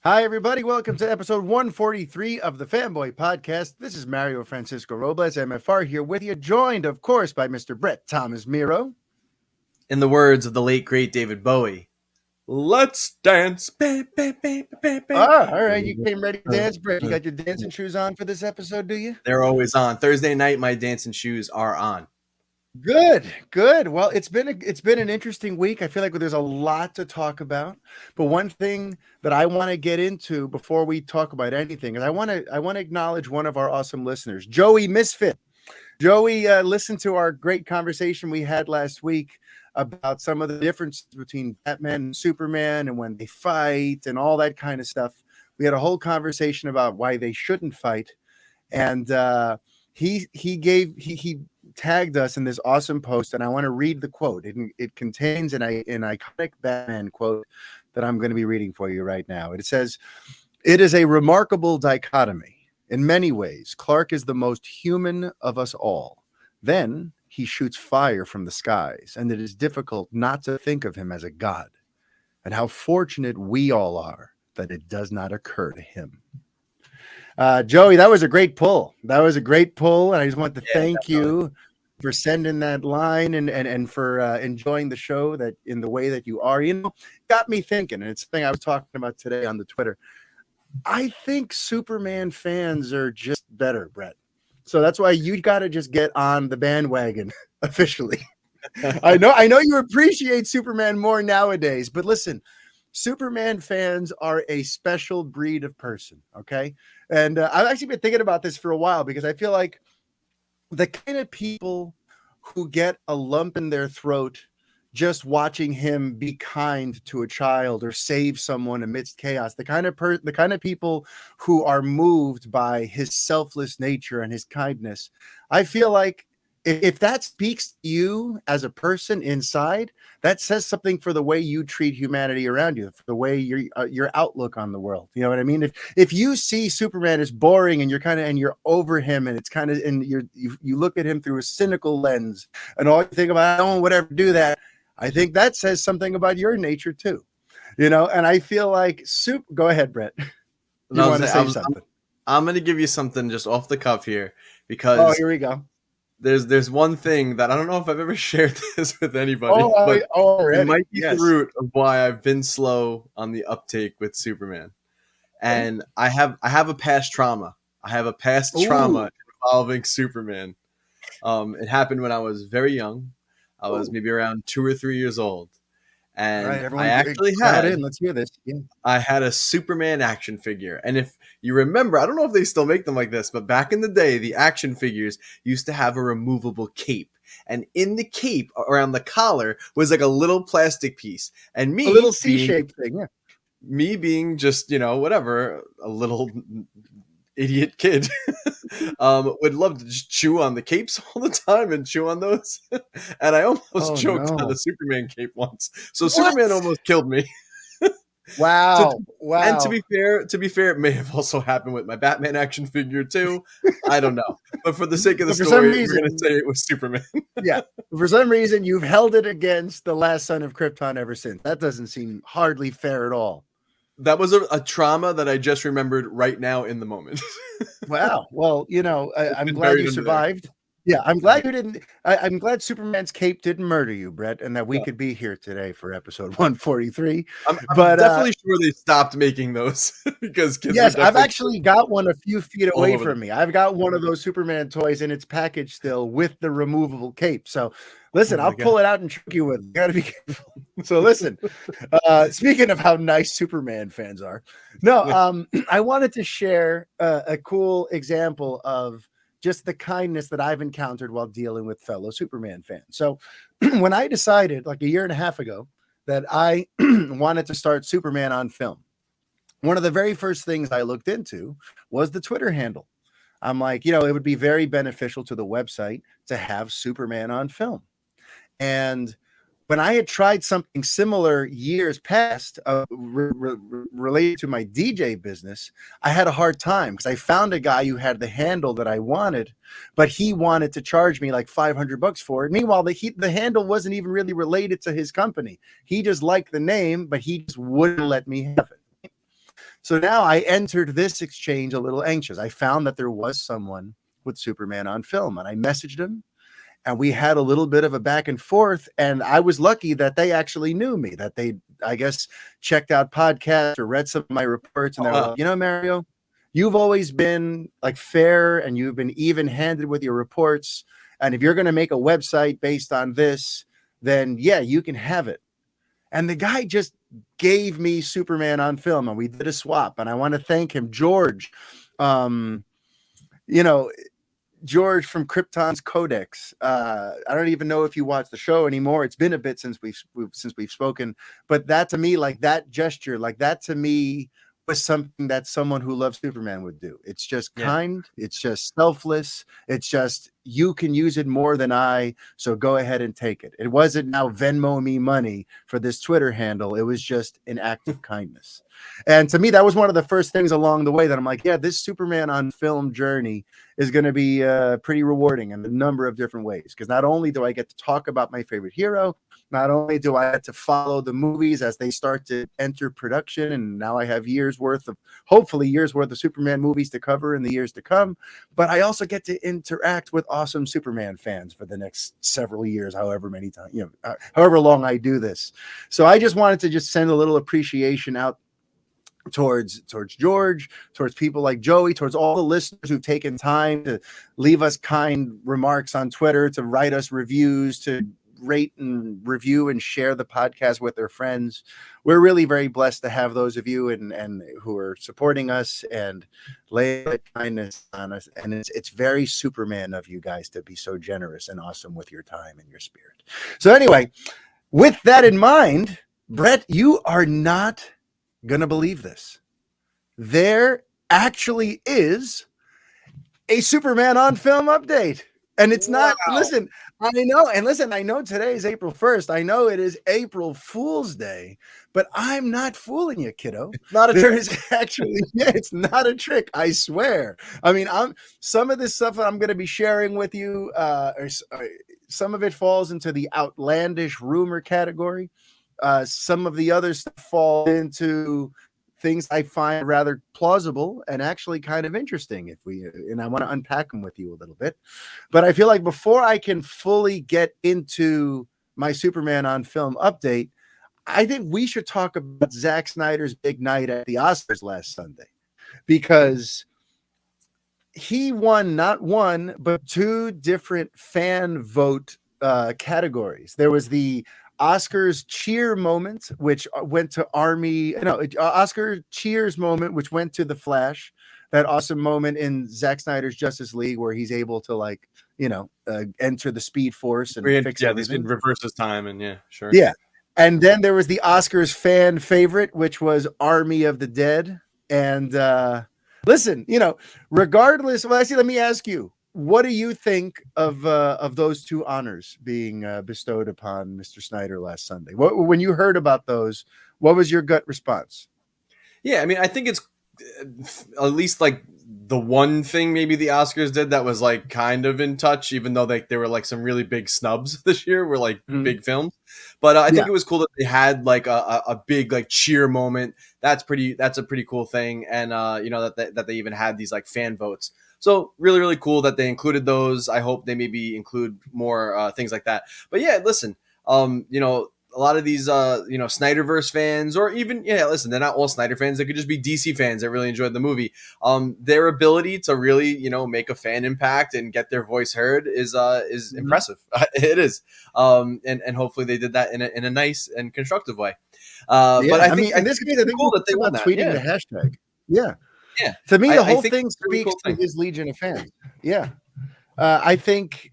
Hi, everybody. Welcome to episode 143 of the Fanboy Podcast. This is Mario Francisco Robles, MFR, here with you, joined, of course, by Mr. Brett Thomas Miro. In the words of the late, great David Bowie, let's dance. All right. You came ready to dance, Brett. You got your dancing shoes on for this episode, do you? They're always on. Thursday night, my dancing shoes are on. Good. Well, it's been an interesting week. I feel like there's a lot to talk about. But one thing that I want to get into before we talk about anything is I want to acknowledge one of our awesome listeners, Joey Misfit. Joey listened to our great conversation we had last week about some of the differences between Batman and Superman and when they fight and all that kind of stuff. We had a whole conversation about why they shouldn't fight, and he tagged us in this awesome post, and I want to read the quote. It contains an iconic Batman quote that I'm going to be reading for you right now. It says, "It is a remarkable dichotomy. In many ways, Clark is the most human of us all. Then he shoots fire from the skies, and it is difficult not to think of him as a god. And how fortunate we all are that it does not occur to him." Joey, that was a great pull. And I just want to thank you for sending that line and for enjoying the show that in the way that you are. Got me thinking, and it's something I was talking about today on the Twitter. I think Superman fans are just better, Brett. So that's why you got to just get on the bandwagon officially. I know you appreciate Superman more nowadays, but listen, Superman fans are a special breed of person, okay? And I've actually been thinking about this for a while because I feel like the kind of people who get a lump in their throat just watching him be kind to a child or save someone amidst chaos, the kind of people who are moved by his selfless nature and his kindness. I feel like if that speaks to you as a person inside, that says something for the way you treat humanity around you, for the way your outlook on the world. You know what I mean? If you see Superman as boring and you're over him and it's kind of and you look at him through a cynical lens and all you think about, I don't would ever do that. I think that says something about your nature too. And I feel like go ahead, Brett. You want to say something? I'm going to give you something just off the cuff here because here we go. There's one thing that I don't know if I've ever shared this with anybody, but it might be the root of why I've been slow on the uptake with Superman. And I have a past trauma. I have a past trauma involving Superman. It happened when I was very young. I was maybe around 2 or 3 years old. And I actually let's hear this. Yeah. I had a Superman action figure. And if you remember, I don't know if they still make them like this, but back in the day, the action figures used to have a removable cape. And in the cape around the collar was like a little plastic piece. And a little C-shaped thing, yeah. Me being just, whatever, a little idiot kid would love to just chew on the capes all the time and chew on those. And I almost choked on a Superman cape once. So Superman almost killed me. Wow. And to be fair, it may have also happened with my Batman action figure too. I don't know. But for the sake of the story, we're going to say it was Superman. Yeah. For some reason, you've held it against the last son of Krypton ever since. That doesn't seem hardly fair at all. That was a trauma that I just remembered right now in the moment. Wow. Well, I'm glad you survived. Yeah, I'm glad you didn't. I'm glad Superman's cape didn't murder you, Brett, and that we could be here today for episode 143. I'm definitely sure they stopped making those because kids. Yes, I've actually got one a few feet away from me. I've got one of those Superman toys in its package still with the removable cape. So listen, I'll pull it out and trick you with it. You got to be careful. So listen, speaking of how nice Superman fans are, I wanted to share a cool example of just the kindness that I've encountered while dealing with fellow Superman fans. So when I decided like a year and a half ago that I wanted to start Superman on film, one of the very first things I looked into was the Twitter handle. I'm like, it would be very beneficial to the website to have Superman on film. And when I had tried something similar years past related to my DJ business, I had a hard time because I found a guy who had the handle that I wanted, but he wanted to charge me like $500 for it. Meanwhile, the handle wasn't even really related to his company. He just liked the name, but he just wouldn't let me have it. So now I entered this exchange a little anxious. I found that there was someone with Superman on film, and I messaged him, and we had a little bit of a back and forth. And I was lucky that they actually knew me, that they, I guess, checked out podcasts or read some of my reports, and they were like, you know, Mario, you've always been like fair, and you've been even-handed with your reports. And if you're going to make a website based on this, then yeah, you can have it. And the guy just gave me Superman on film, and we did a swap. And I want to thank him, George. You know, George from Krypton's Codex. I don't even know if you watch the show anymore. It's been a bit since we've spoken, but that to me, like that gesture, like that to me was something that someone who loves Superman would do. It's just kind. It's just selfless. It's just, you can use it more than I, so go ahead and take it. It wasn't now Venmo me money for this Twitter handle. It was just an act of kindness. And to me, that was one of the first things along the way that I'm like, yeah, this Superman on film journey is going to be pretty rewarding in a number of different ways. Because not only do I get to talk about my favorite hero, not only do I get to follow the movies as they start to enter production, and now I have hopefully years worth of Superman movies to cover in the years to come, but I also get to interact with awesome Superman fans for the next several years, however many times, however long I do this. So I just wanted to just send a little appreciation out towards George, towards people like Joey, towards all the listeners who've taken time to leave us kind remarks on Twitter, to write us reviews, to rate and review and share the podcast with their friends. We're really very blessed to have those of you and who are supporting us and lay kindness on us. And it's very Superman of you guys to be so generous and awesome with your time and your spirit. So anyway, with that in mind, Brett, you are not gonna believe this. There actually is a Superman on film update. And it's not, listen, I know today is April 1st. I know it is April Fool's Day, but I'm not fooling you, kiddo. It's not a trick. I swear. I mean, some of this stuff that I'm going to be sharing with you, some of it falls into the outlandish rumor category. Some of the others fall into things I find rather plausible and actually kind of interesting and I want to unpack them with you a little bit. But I feel like before I can fully get into my Superman on film update, I think we should talk about Zack Snyder's big night at the Oscars last Sunday, because he won not one, but two different fan vote categories. There was the Oscars cheer moment, which went to Oscar cheers moment, which went to The Flash. That awesome moment in Zack Snyder's Justice League where he's able to enter the Speed Force and fix everything. It reverses time and sure. Yeah. And then there was the Oscars fan favorite, which was Army of the Dead. And listen, regardless, well, actually, let me ask you, what do you think of those two honors being bestowed upon Mr. Snyder last Sunday? When you heard about those, what was your gut response? Yeah, I mean, I think it's at least like the one thing maybe the Oscars did that was like kind of in touch, even though there were like some really big snubs this year, were like big films. But I think it was cool that they had like a big like cheer moment. That's a pretty cool thing, and that they even had these like fan votes. So really, really cool that they included those. I hope they maybe include more things like that. But yeah, listen, a lot of these, Snyderverse fans, or even, listen, they're not all Snyder fans. They could just be DC fans that really enjoyed the movie. Their ability to really, make a fan impact and get their voice heard is impressive. It is. And hopefully they did that in a nice and constructive way. But I think in this case, I think cool that they won that. Tweeting the hashtag. Yeah. Yeah. To me, the whole thing speaks to his legion of fans. Yeah. I think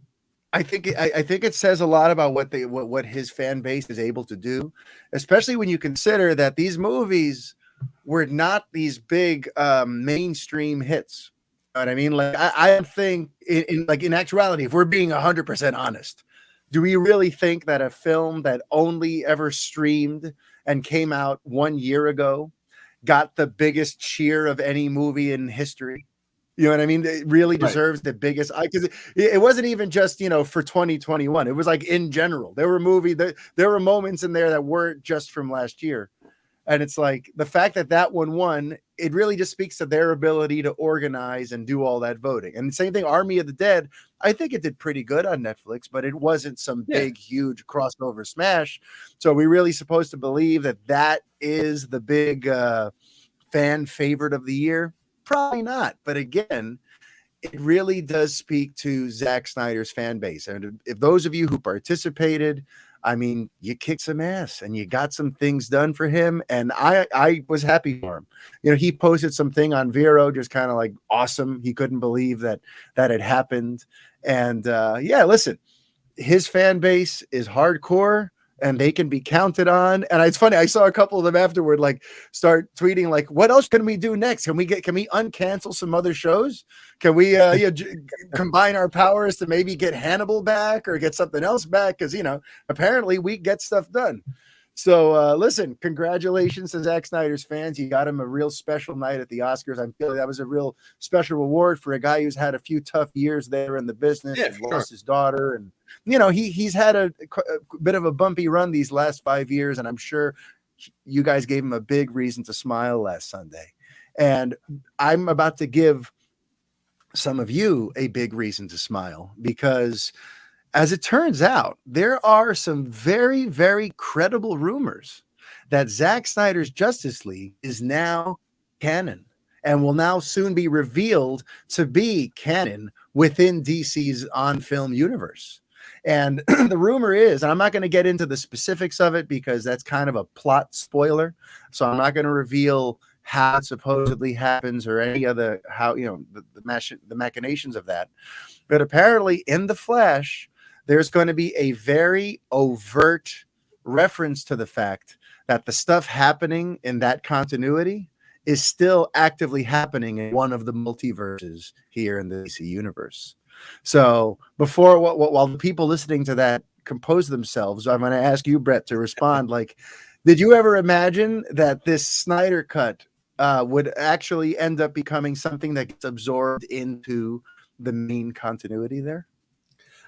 it says a lot about what his fan base is able to do, especially when you consider that these movies were not these big mainstream hits. You know what I mean? Like I think in actuality, if we're being 100% honest, do we really think that a film that only ever streamed and came out 1 year ago got the biggest cheer of any movie in history? You know what I mean? It really deserves the biggest, because it wasn't even just, for 2021. It was like in general. There were moments in there that weren't just from last year. And it's like the fact that that one won, it really just speaks to their ability to organize and do all that voting. And the same thing, Army of the Dead, I think it did pretty good on Netflix, but it wasn't some big, huge crossover smash. So we really supposed to believe that that is the big fan favorite of the year? Probably not. But again, it really does speak to Zack Snyder's fan base. And if those of you who participated, I mean, you kicked some ass and you got some things done for him. And I was happy for him. You know, he posted something on Vero, just kind of like awesome. He couldn't believe that had happened. And yeah, listen, his fan base is hardcore and they can be counted on. And it's funny, I saw a couple of them afterward, like start tweeting, like, what else can we do next? Can we uncancel some other shows? Can we combine our powers to maybe get Hannibal back or get something else back? Because, you know, apparently we get stuff done. So listen, congratulations to Zack Snyder's fans. You got him a real special night at the Oscars. I feel that was a real special reward for a guy who's had a few tough years there in the business. Yeah, lost his daughter, and you know he's had a bit of a bumpy run these last 5 years, and I'm sure you guys gave him a big reason to smile last Sunday. And I'm about to give some of you a big reason to smile because, as it turns out, there are some very, very credible rumors that Zack Snyder's Justice League is now canon and will now soon be revealed to be canon within DC's on-film universe. And the rumor is, and I'm not going to get into the specifics of it because that's kind of a plot spoiler, so I'm not going to reveal how it supposedly happens or any other, how, you know, the machinations of that. But apparently in The Flash, there's going to be a very overt reference to the fact that the stuff happening in that continuity is still actively happening in one of the multiverses here in the DC universe. So before, while the people listening to that compose themselves, I'm going to ask you, Brett, to respond. Like, did you ever imagine that this Snyder cut would actually end up becoming something that gets absorbed into the main continuity there?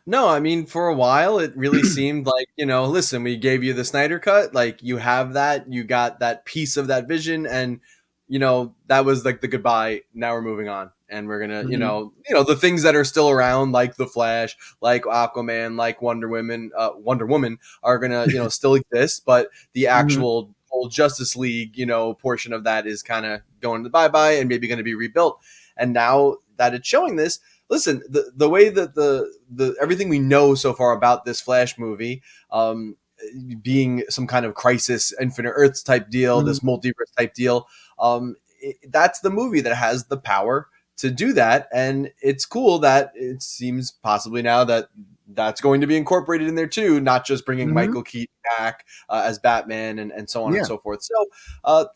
No, I mean, for a while, it really seemed like, you know, listen, we gave you the Snyder cut. Like, you have that, you got that piece of that vision. And, you know, that was like the goodbye. Now we're moving on. And we're going to, you know, the things that are still around, like The Flash, like Aquaman, like Wonder Woman are going to, you know, still exist. But the actual whole Justice League, you know, portion of that is kind of going to bye-bye and maybe going to be rebuilt. And now that it's showing this, listen, the way that the everything we know so far about this Flash movie, being some kind of Crisis Infinite Earths type deal, this multiverse type deal, that's the movie that has the power to do that. And it's cool that it seems possibly now that that's going to be incorporated in there too, not just bringing Michael Keaton back as Batman and so on and so forth. So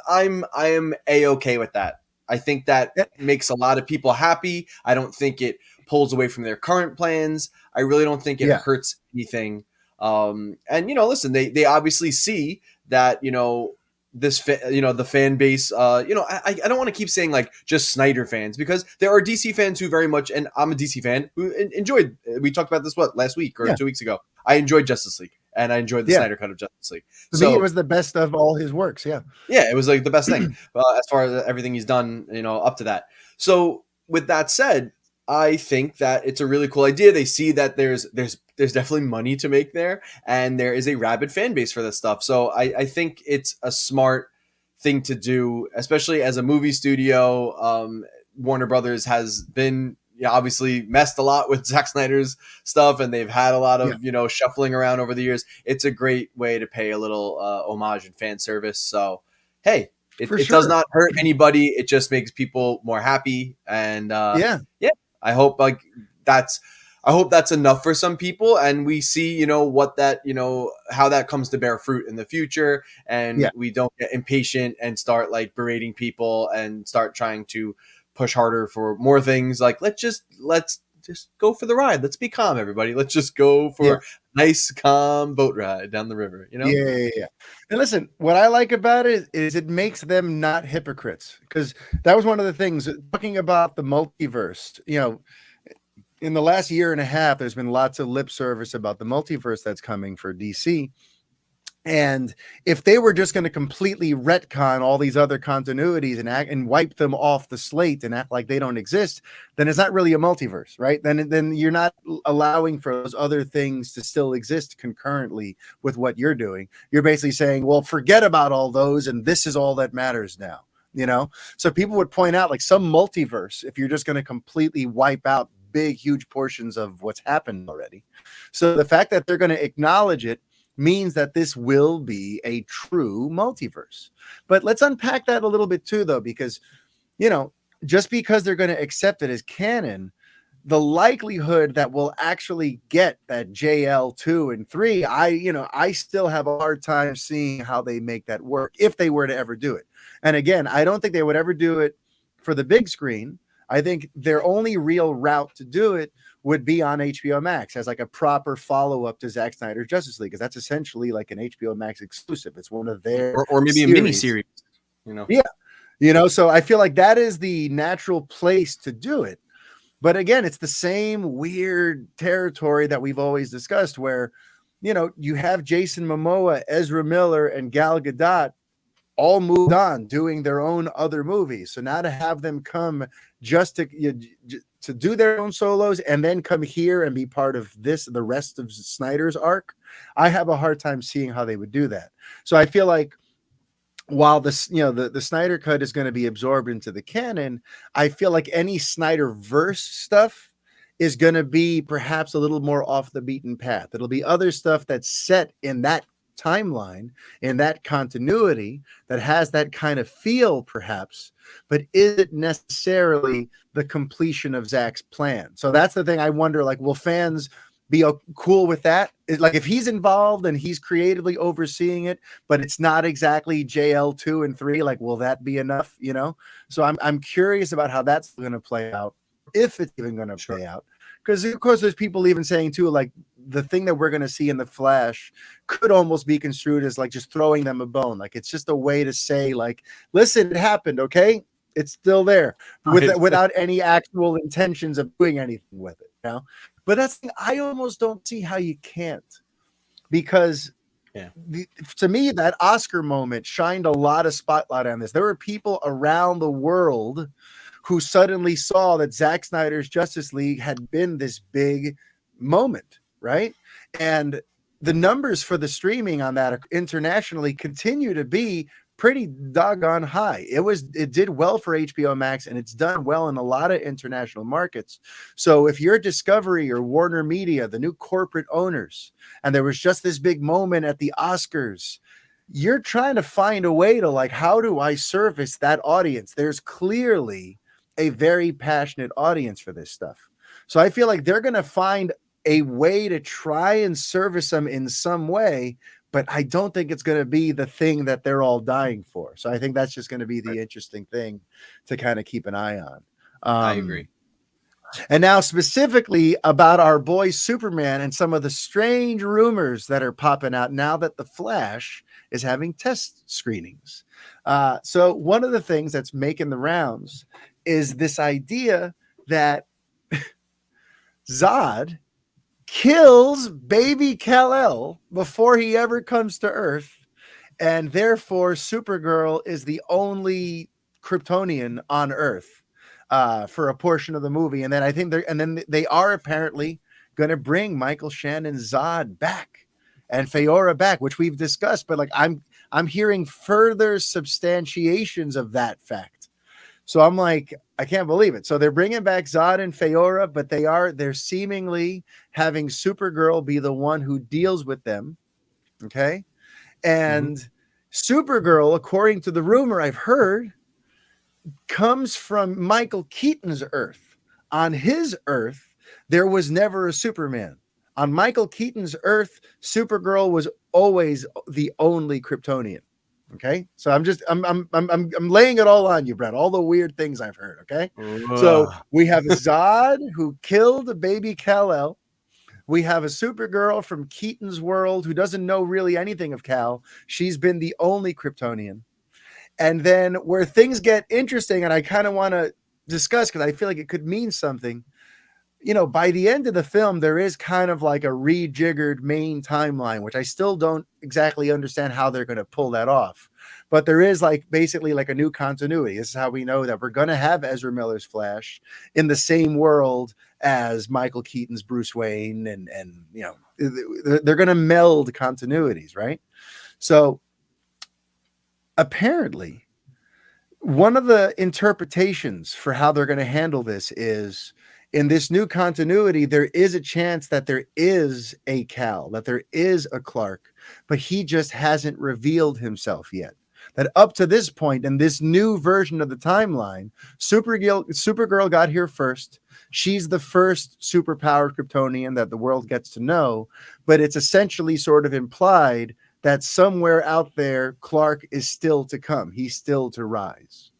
I am A-okay with that. I think that makes a lot of people happy. I don't think it pulls away from their current plans. I really don't think it hurts anything. And, you know, listen, they obviously see that, you know, the fan base, you know, I don't want to keep saying like just Snyder fans, because there are DC fans who very much, and I'm a DC fan who enjoyed, we talked about this, last week or 2 weeks ago. I enjoyed Justice League. And I enjoyed the Snyder cut of Justice League. So it was the best of all his works. Yeah, it was like the best thing as far as everything he's done, you know, up to that. So with that said, I think that it's a really cool idea. They see that there's definitely money to make there, and there is a rabid fan base for this stuff. So I think it's a smart thing to do, especially as a movie studio. Warner Brothers has been, obviously messed a lot with Zack Snyder's stuff, and they've had a lot of, you know, shuffling around over the years. It's a great way to pay a little homage and fan service. So, hey, it does not hurt anybody. It just makes people more happy. And I hope that's enough for some people. And we see, you know, what that, you know, how that comes to bear fruit in the future. And we don't get impatient and start like berating people and start trying to push harder for more things. Like, let's just go for the ride. Let's be calm, everybody. Let's just go for a nice, calm boat ride down the river, you know? Yeah. And listen, what I like about it is it makes them not hypocrites, because that was one of the things, talking about the multiverse, you know, in the last year and a half, there's been lots of lip service about the multiverse that's coming for DC. And if they were just going to completely retcon all these other continuities and wipe them off the slate and act like they don't exist, then it's not really a multiverse, right? Then you're not allowing for those other things to still exist concurrently with what you're doing. You're basically saying, well, forget about all those, and this is all that matters now. So people would point out, like, some multiverse, if you're just going to completely wipe out big, huge portions of what's happened already. So the fact that they're going to acknowledge it means that this will be a true multiverse. But let's unpack that a little bit too, though, because, just because they're going to accept it as canon, the likelihood that we'll actually get that JL2 and 3, I still have a hard time seeing how they make that work if they were to ever do it. And again, I don't think they would ever do it for the big screen. I think their only real route to do it would be on HBO Max as like a proper follow-up to Zack Snyder's Justice League, because that's essentially like an HBO Max exclusive. It's one of their or maybe series. A mini series, Yeah. So I feel like that is the natural place to do it. But again, it's the same weird territory that we've always discussed where, you have Jason Momoa, Ezra Miller, and Gal Gadot all moved on doing their own other movies. So now to have them come just to do their own solos and then come here and be part of the rest of Snyder's arc, I have a hard time seeing how they would do that. So I feel like while the Snyder cut is going to be absorbed into the canon, I feel like any Snyderverse stuff is going to be perhaps a little more off the beaten path. It'll be other stuff that's set in that timeline, in that continuity, that has that kind of feel perhaps, but is it necessarily the completion of Zack's plan? So that's the thing I wonder, like, will fans be cool with that? Like, if he's involved and he's creatively overseeing it, but it's not exactly JL2 and 3, like, will that be enough? So I'm curious about how that's going to play out, if it's even going to play out. Because, of course, there's people even saying, too, like, the thing that we're going to see in The Flash could almost be construed as, like, just throwing them a bone. Like, it's just a way to say, like, listen, it happened, okay? It's still there without any actual intentions of doing anything with it, But that's, I almost don't see how you can't. Because to me, that Oscar moment shined a lot of spotlight on this. There were people around the world who suddenly saw that Zack Snyder's Justice League had been this big moment, right? And the numbers for the streaming on that internationally continue to be pretty doggone high. It did well for HBO Max, and it's done well in a lot of international markets. So if you're Discovery or Warner Media, the new corporate owners, and there was just this big moment at the Oscars, you're trying to find a way to, like, how do I service that audience? There's clearly a very passionate audience for this stuff. So I feel like they're going to find a way to try and service them in some way, but I don't think it's going to be the thing that they're all dying for. So I think that's just going to be the interesting thing to kind of keep an eye on. I agree. And now specifically about our boy Superman and some of the strange rumors that are popping out now that The Flash is having test screenings. So one of the things that's making the rounds is this idea that Zod kills baby Kal-El before he ever comes to Earth, and therefore Supergirl is the only Kryptonian on Earth for a portion of the movie. And then I think they are apparently going to bring Michael Shannon's Zod back and Feora back, which we've discussed, but like I'm hearing further substantiations of that fact. So I'm like, I can't believe it. So they're bringing back Zod and Feora, but they're seemingly having Supergirl be the one who deals with them. Okay. And Supergirl, according to the rumor I've heard, comes from Michael Keaton's Earth. On his Earth, there was never a Superman. On Michael Keaton's Earth, Supergirl was always the only Kryptonian. Okay, so I'm laying it all on you, Brett. All the weird things I've heard. Okay, so we have Zod who killed baby Kal-El. We have a Supergirl from Keaton's world who doesn't know really anything of Kal. She's been the only Kryptonian. And then where things get interesting, and I kind of want to discuss because I feel like it could mean something. by the end of the film, there is kind of like a rejiggered main timeline, which I still don't exactly understand how they're going to pull that off. But there is like basically like a new continuity. This is how we know that we're going to have Ezra Miller's Flash in the same world as Michael Keaton's Bruce Wayne, and they're going to meld continuities, right? So apparently, one of the interpretations for how they're going to handle this is, in this new continuity, there is a chance that there is a Cal, that there is a Clark, but he just hasn't revealed himself yet. That up to this point, in this new version of the timeline, Supergirl got here first. She's the first superpowered Kryptonian that the world gets to know, but it's essentially sort of implied that somewhere out there, Clark is still to come. He's still to rise.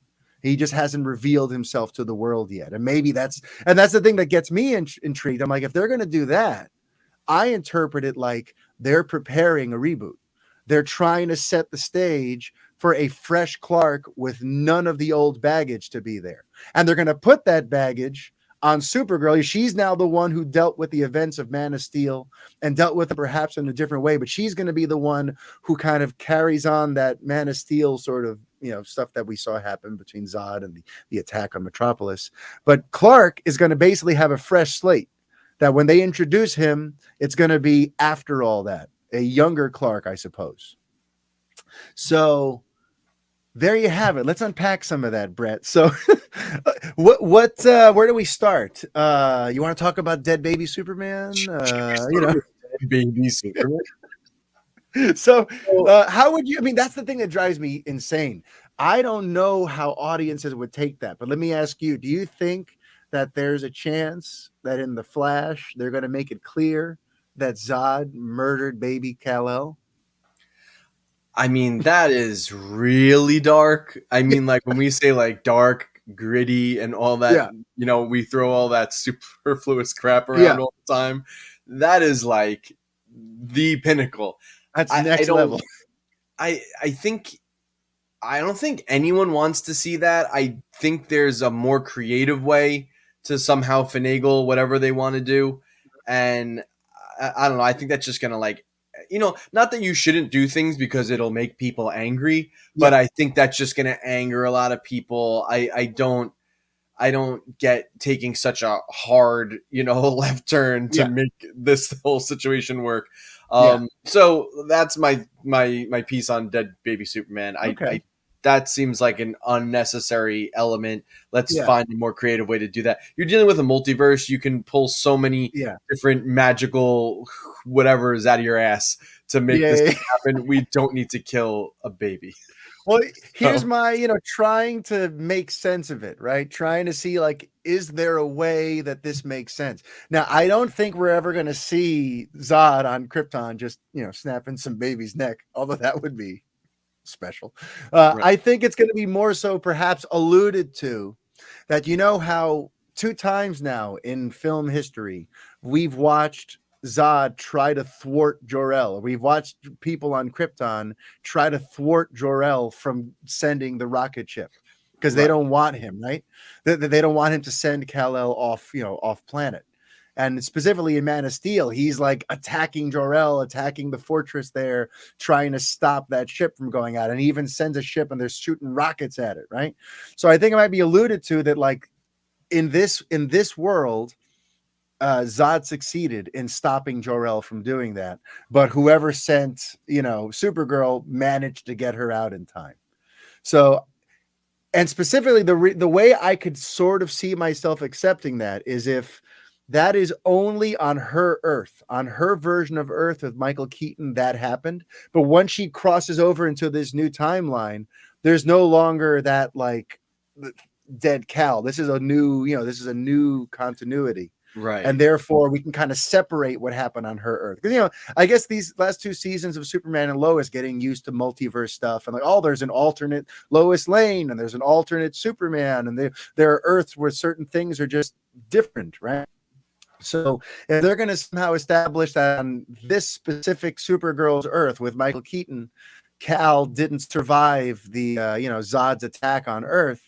He just hasn't revealed himself to the world yet. And maybe that's the thing that gets me intrigued. I'm like, if they're going to do that, I interpret it like they're preparing a reboot. They're trying to set the stage for a fresh Clark with none of the old baggage to be there. And they're going to put that baggage on Supergirl. She's now the one who dealt with the events of Man of Steel and dealt with it perhaps in a different way, but she's going to be the one who kind of carries on that Man of Steel sort of, stuff that we saw happen between Zod and the attack on Metropolis. But Clark is going to basically have a fresh slate, that when they introduce him, it's going to be after all that, a younger Clark, I suppose. So there you have it. Let's unpack some of that, Brett. So where do we start? You want to talk about dead baby Superman? Dead baby Superman. So how would you, that's the thing that drives me insane. I don't know how audiences would take that, but let me ask you, do you think that there's a chance that in the Flash, they're going to make it clear that Zod murdered baby Kal-El? That is really dark. Like when we say like dark, gritty, and all that, we throw all that superfluous crap around all the time. That is like the pinnacle. That's next level. I don't think anyone wants to see that. I think there's a more creative way to somehow finagle whatever they want to do. And I don't know. I think that's just going to like, not that you shouldn't do things because it'll make people angry, but I think that's just going to anger a lot of people. I don't get taking such a hard, left turn to make this whole situation work. So that's my piece on dead baby Superman. I that seems like an unnecessary element. Let's find a more creative way to do that. You're dealing with a multiverse. You can pull so many different magical whatever's out of your ass to make this happen. We don't need to kill a baby. Well, here's my, trying to make sense of it, right? Trying to see, like, is there a way that this makes sense? Now, I don't think we're ever going to see Zod on Krypton just, snapping some baby's neck, although that would be special. Right. I think it's going to be more so perhaps alluded to that, how 2 times now in film history, we've watched Zod try to thwart Jor-El. We've watched people on Krypton try to thwart Jor-El from sending the rocket ship because they don't want him, right? They don't want him to send Kal-El off planet. And specifically in Man of Steel, he's like attacking Jor-El, attacking the fortress there, trying to stop that ship from going out. And he even sends a ship and they're shooting rockets at it, right? So I think it might be alluded to that, like, in this world, Zod succeeded in stopping Jor-El from doing that, but whoever sent, Supergirl managed to get her out in time. So, and specifically the way I could sort of see myself accepting that is if that is only on her Earth, on her version of Earth with Michael Keaton, that happened. But once she crosses over into this new timeline, there's no longer that like dead Cal. This is a new continuity. Right. And therefore we can kind of separate what happened on her Earth. Because, I guess these last 2 seasons of Superman and Lois getting used to multiverse stuff and like, there's an alternate Lois Lane and there's an alternate Superman and there are Earths where certain things are just different, right? So if they're going to somehow establish that on this specific Supergirl's Earth with Michael Keaton, Cal didn't survive the, Zod's attack on Earth.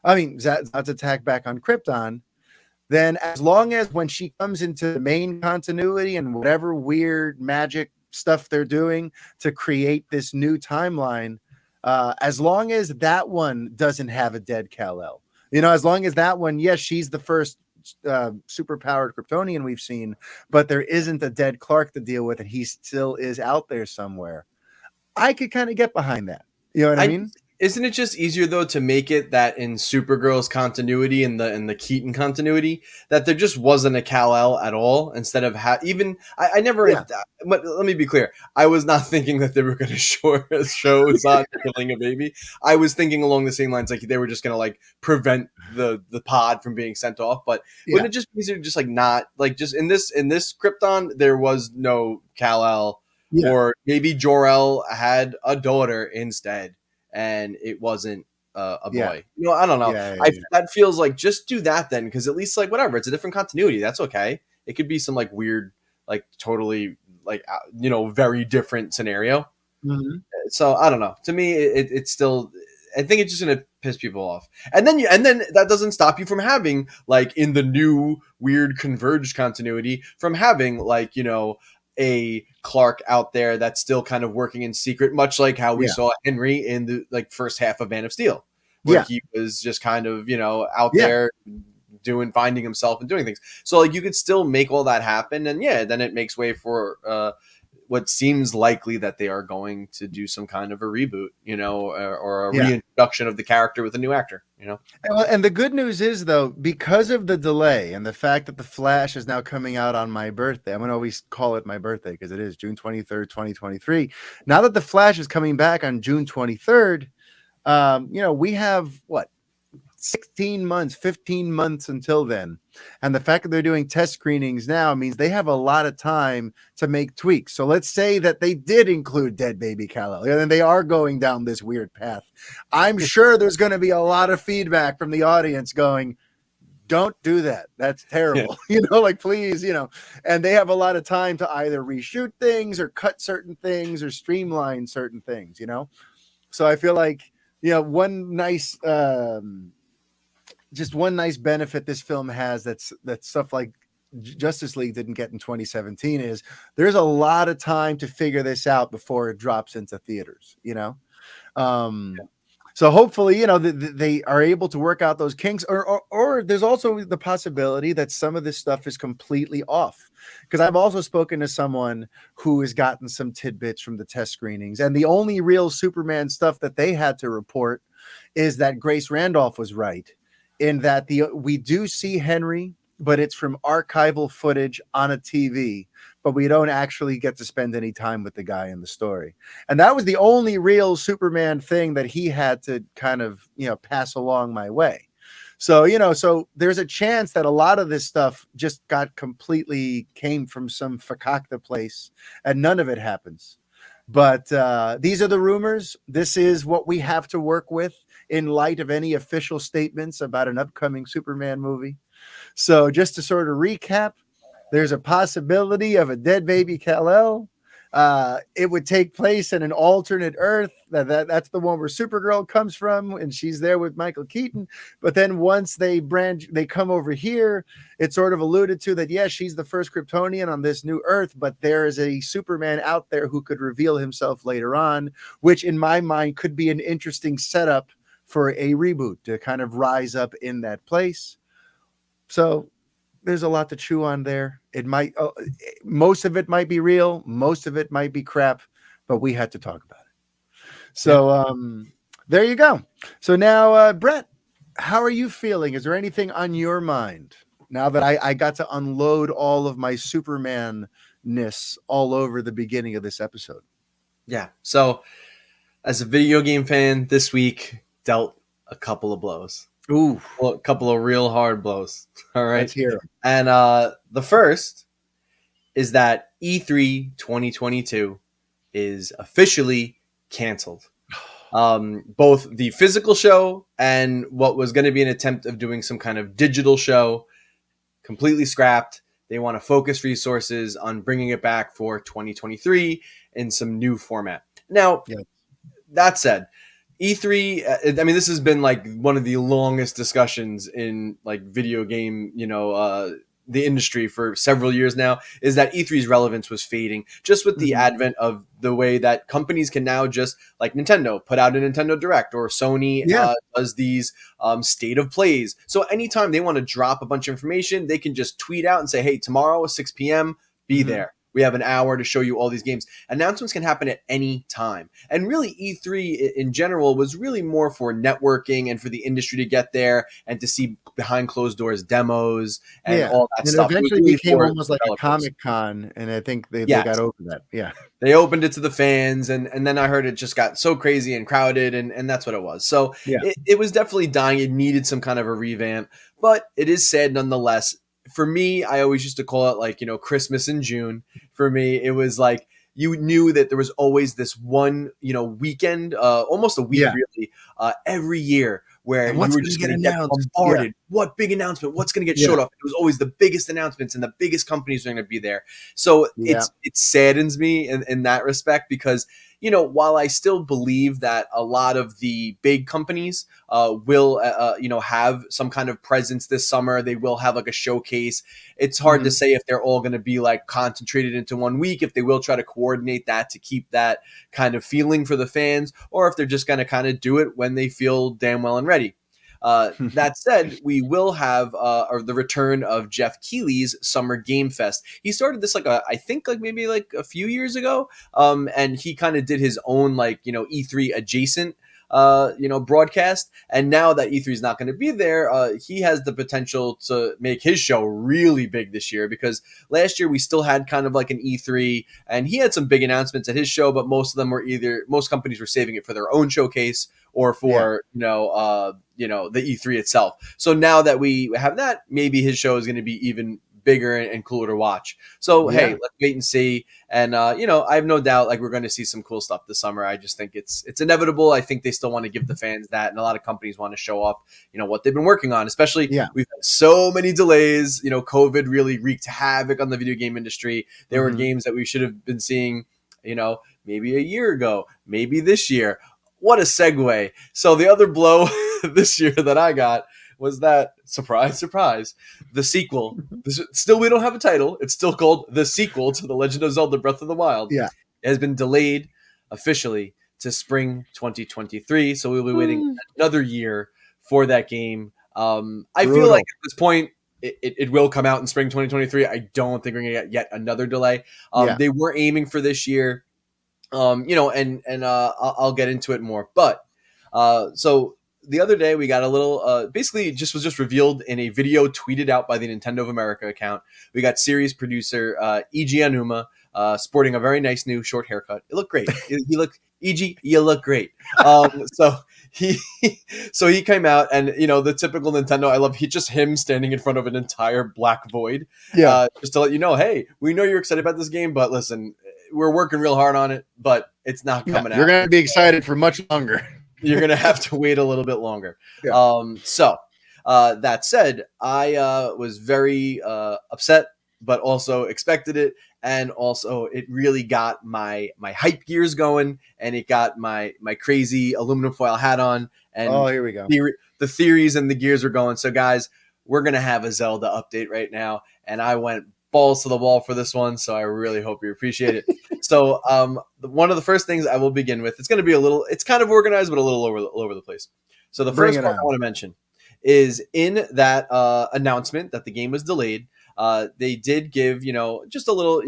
Zod's attack back on Krypton. then as long as when she comes into the main continuity and whatever weird magic stuff they're doing to create this new timeline, as long as that one doesn't have a dead Kal-El, as long as that one, yes, she's the first super powered Kryptonian we've seen, but there isn't a dead Clark to deal with, and he still is out there somewhere. I could kind of get behind that. You know what I mean? Isn't it just easier though to make it that in Supergirl's continuity and the Keaton continuity that there just wasn't a Kal-El at all instead of I never. Yeah. But let me be clear, I was not thinking that they were going to show Zod killing a baby. I was thinking along the same lines, like they were just going to like prevent the pod from being sent off. But wouldn't it just be easier to just like not like just in this Krypton there was no Kal-El, or maybe Jor-El had a daughter instead. And it wasn't a boy. I don't know. That feels like just do that then, because at least like whatever, it's a different continuity. That's okay. It could be some like weird, like totally like very different scenario. Mm-hmm. So I don't know. To me, it's still. I think it's just gonna piss people off. And then that doesn't stop you from having like in the new weird converged continuity from having like a Clark out there that's still kind of working in secret, much like how we saw Henry in the like first half of Man of Steel, where he was just kind of out there finding himself and doing things. So like you could still make all that happen, and then it makes way for what seems likely that they are going to do some kind of a reboot, or a reintroduction of the character with a new actor, And the good news is, though, because of the delay and the fact that The Flash is now coming out on my birthday, I'm going to always call it my birthday because it is June 23rd, 2023. Now that The Flash is coming back on June 23rd, we have 16 months, 15 months until then. And the fact that they're doing test screenings now means they have a lot of time to make tweaks. So let's say that they did include dead baby Kal-El, and they are going down this weird path. I'm sure there's going to be a lot of feedback from the audience going, don't do that. That's terrible. Please, and they have a lot of time to either reshoot things or cut certain things or streamline certain things, So I feel like, one nice, just one nice benefit this film has that stuff like Justice League didn't get in 2017 is there's a lot of time to figure this out before it drops into theaters, So hopefully, they are able to work out those kinks, or there's also the possibility that some of this stuff is completely off. Because I've also spoken to someone who has gotten some tidbits from the test screenings, and the only real Superman stuff that they had to report is that Grace Randolph was right in that we do see Henry, but it's from archival footage on a TV, but we don't actually get to spend any time with the guy in the story. And that was the only real Superman thing that he had to kind of, pass along my way. So, so there's a chance that a lot of this stuff just came from some fakakta place and none of it happens. But these are the rumors. This is what we have to work with in light of any official statements about an upcoming Superman movie. So just to sort of recap, there's a possibility of a dead baby Kal-El. It would take place in an alternate Earth. That's the one where Supergirl comes from, and she's there with Michael Keaton. But then once they come over here, it's sort of alluded to that, yes, she's the first Kryptonian on this new Earth, but there is a Superman out there who could reveal himself later on, which in my mind could be an interesting setup for a reboot to kind of rise up in that place. So there's a lot to chew on there. It might, most of it might be real, most of it might be crap, but we had to talk about it. So there you go. So now, Brett, how are you feeling? Is there anything on your mind now that I got to unload all of my Superman-ness all over the beginning of this episode? Yeah. So as a video game fan this week, dealt a couple of blows. Ooh. Well, a couple of real hard blows. All right. Let's hear 'em. And the first is that E3 2022 is officially canceled. Both the physical show and what was going to be an attempt of doing some kind of digital show completely scrapped. They want to focus resources on bringing it back for 2023 in some new format. Now, That said, E3, I mean, this has been like one of the longest discussions in like video game, the industry for several years now, is that E3's relevance was fading just with the advent of the way that companies can now just, like Nintendo, put out a Nintendo Direct, or Sony does these state of plays. So anytime they want to drop a bunch of information, they can just tweet out and say, hey, tomorrow at 6 p.m., be there. We have an hour to show you all these games. Announcements can happen at any time. And really, E3 in general was really more for networking and for the industry to get there and to see behind closed doors demos and all that stuff. It eventually became almost like a Comic-Con, and I think they got over that. Yeah. They opened it to the fans, and then I heard it just got so crazy and crowded, and that's what it was. So it was definitely dying. It needed some kind of a revamp, but it is sad nonetheless. For me, I always used to call it like, Christmas in June. For me, it was like you knew that there was always this one, weekend, almost a week really, every year where you were just going to get bombarded. What big announcement? What's going to get showed off? It was always the biggest announcements, and the biggest companies are going to be there. So it saddens me in that respect, because while I still believe that a lot of the big companies will, have some kind of presence this summer, they will have like a showcase. It's hard to say if they're all going to be like concentrated into one week, if they will try to coordinate that to keep that kind of feeling for the fans, or if they're just going to kind of do it when they feel damn well and ready. That said, we will have the return of Jeff Keighley's Summer Game Fest. He started this I think maybe a few years ago, and he kind of did his own E3 adjacent broadcast. And now that E3 is not going to be there, he has the potential to make his show really big this year, because last year we still had kind of like an E3, and he had some big announcements at his show, but most of them were most companies were saving it for their own showcase or for the E3 itself. So now that we have that, maybe his show is going to be even bigger and cooler to watch. So hey, let's wait and see. And I have no doubt we're going to see some cool stuff this summer. I just think it's inevitable. I think they still want to give the fans that, and a lot of companies want to show off what they've been working on. Especially we've had so many delays. COVID really wreaked havoc on the video game industry. There were games that we should have been seeing maybe a year ago, maybe this year. What a segue. So the other blow this year that I got was that, surprise, surprise, the sequel. Still, we don't have a title. It's still called the sequel to The Legend of Zelda Breath of the Wild. It has been delayed officially to spring 2023. So we'll be waiting another year for that game. I feel like at this point, it will come out in spring 2023. I don't think we're going to get yet another delay. They were aiming for this year. I'll get into it more. But so the other day we got a little, basically was just revealed in a video tweeted out by the Nintendo of America account. We got series producer E.G. Anuma sporting a very nice new short haircut. It looked great. E.G., you look great. So he came out, and the typical Nintendo. I love him standing in front of an entire black void. Just to let you know, hey, we know you're excited about this game, but listen, we're working real hard on it, but it's not coming out. You're going to be excited for much longer. You're going to have to wait a little bit longer. That said, I was very upset, but also expected it. And also it really got my hype gears going, and it got my crazy aluminum foil hat on. And here we go. The theories and the gears are going. So guys, we're going to have a Zelda update right now. And I went balls to the wall for this one, so I really hope you appreciate it. So one of the first things I will begin with, it's going to be it's kind of organized, but a little all over the place. So the first part I want to mention is in that announcement that the game was delayed, they did give, just a little,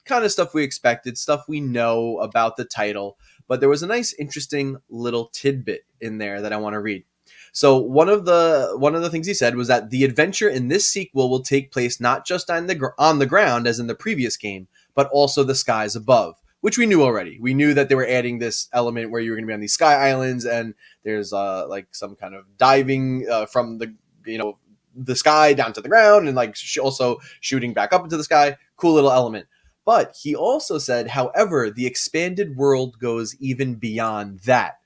kind of stuff we expected, stuff we know about the title, but there was a nice, interesting little tidbit in there that I want to read. So one of the things he said was that the adventure in this sequel will take place not just on the ground as in the previous game, but also the skies above, which we knew already. We knew that they were adding this element where you were going to be on these sky islands, and there's some kind of diving from the sky down to the ground, and also shooting back up into the sky. Cool little element. But he also said, however, the expanded world goes even beyond that.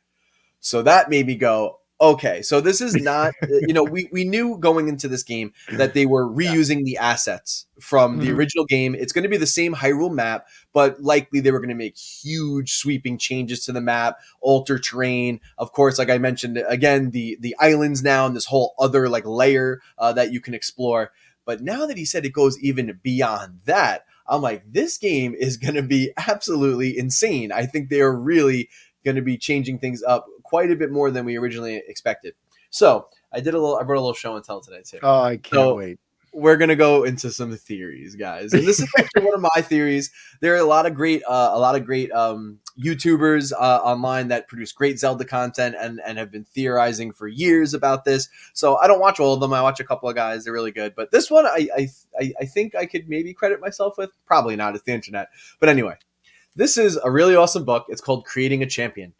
So that made me go, Okay, so this is not, we knew going into this game that they were reusing the assets from the original game. It's going to be the same Hyrule map, but likely they were going to make huge sweeping changes to the map, alter terrain. Of course, like I mentioned, again, the islands now and this whole other like layer that you can explore. But now that he said it goes even beyond that, I'm like, this game is going to be absolutely insane. I think they are really going to be changing things up quite a bit more than we originally expected. So I brought a little show and tell today too. Oh, I can't wait. We're going to go into some theories, guys. And this is actually one of my theories. There are a lot of great YouTubers online that produce great Zelda content and have been theorizing for years about this. So I don't watch all of them. I watch a couple of guys. They're really good. But this one, I think I could maybe credit myself with. Probably not. It's the internet. But anyway, this is a really awesome book. It's called Creating a Champion.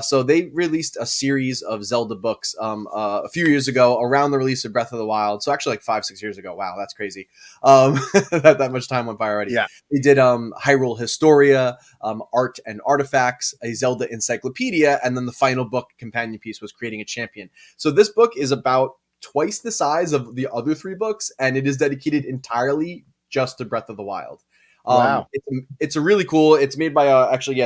So they released a series of Zelda books a few years ago around the release of Breath of the Wild. So actually like 5-6 years ago. Wow, that's crazy. That much time went by already. Yeah. They did Hyrule Historia, Art and Artifacts, a Zelda Encyclopedia, and then the final book companion piece was Creating a Champion. So this book is about twice the size of the other 3 books, and it is dedicated entirely just to Breath of the Wild. Wow. It's a really cool. It's made by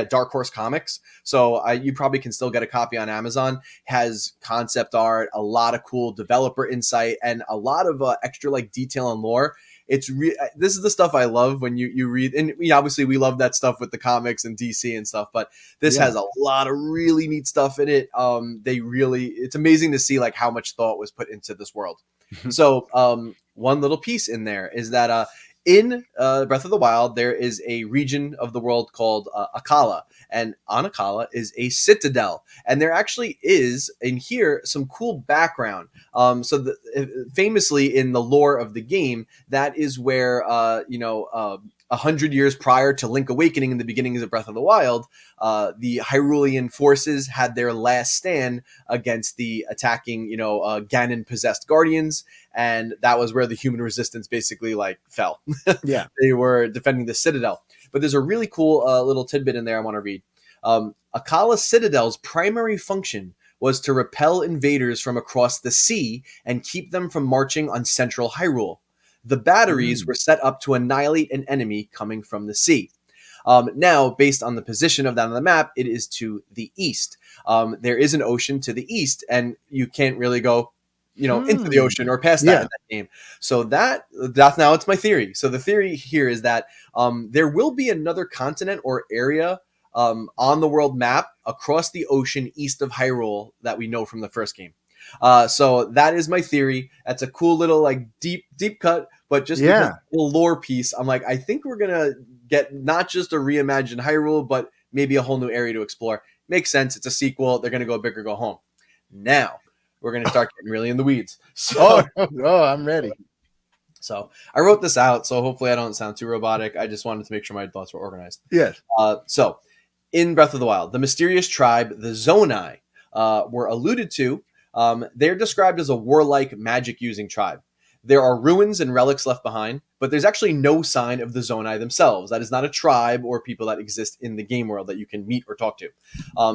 Dark Horse Comics. So you probably can still get a copy on Amazon. Has concept art, a lot of cool developer insight, and a lot of extra like detail and lore. This is the stuff I love when you read, and we love that stuff with the comics and DC and stuff. But this has a lot of really neat stuff in it. It's amazing to see like how much thought was put into this world. So one little piece in there is that in Breath of the Wild, there is a region of the world called Akkala, and on Akkala is a citadel, and there actually is in here some cool background. Famously in the lore of the game, that is where 100 years prior to Link Awakening in the beginnings of Breath of the Wild, the Hyrulean forces had their last stand against the attacking, Ganon-possessed Guardians, and that was where the human resistance basically fell. Yeah. They were defending the Citadel. But there's a really cool little tidbit in there I want to read. Akkala Citadel's primary function was to repel invaders from across the sea and keep them from marching on central Hyrule. The batteries were set up to annihilate an enemy coming from the sea. Now, based on the position of that on the map, it is to the east. There is an ocean to the east, and you can't really go, into the ocean or past that in that game. So that's now it's my theory. So the theory here is that there will be another continent or area on the world map across the ocean east of Hyrule that we know from the first game. So that is my theory. That's a cool little deep cut, but just because a lore piece, I'm like, I think we're gonna get not just a reimagined Hyrule, but maybe a whole new area to explore. Makes sense. It's a sequel. They're gonna go big or go home. Now we're gonna start getting really in the weeds. So, I'm ready. So I wrote this out, so hopefully I don't sound too robotic. I just wanted to make sure my thoughts were organized. Yes. So in Breath of the Wild, the mysterious tribe, the Zonai, were alluded to. They're described as a warlike, magic-using tribe. There are ruins and relics left behind, but there's actually no sign of the Zonai themselves. That is not a tribe or people that exist in the game world that you can meet or talk to.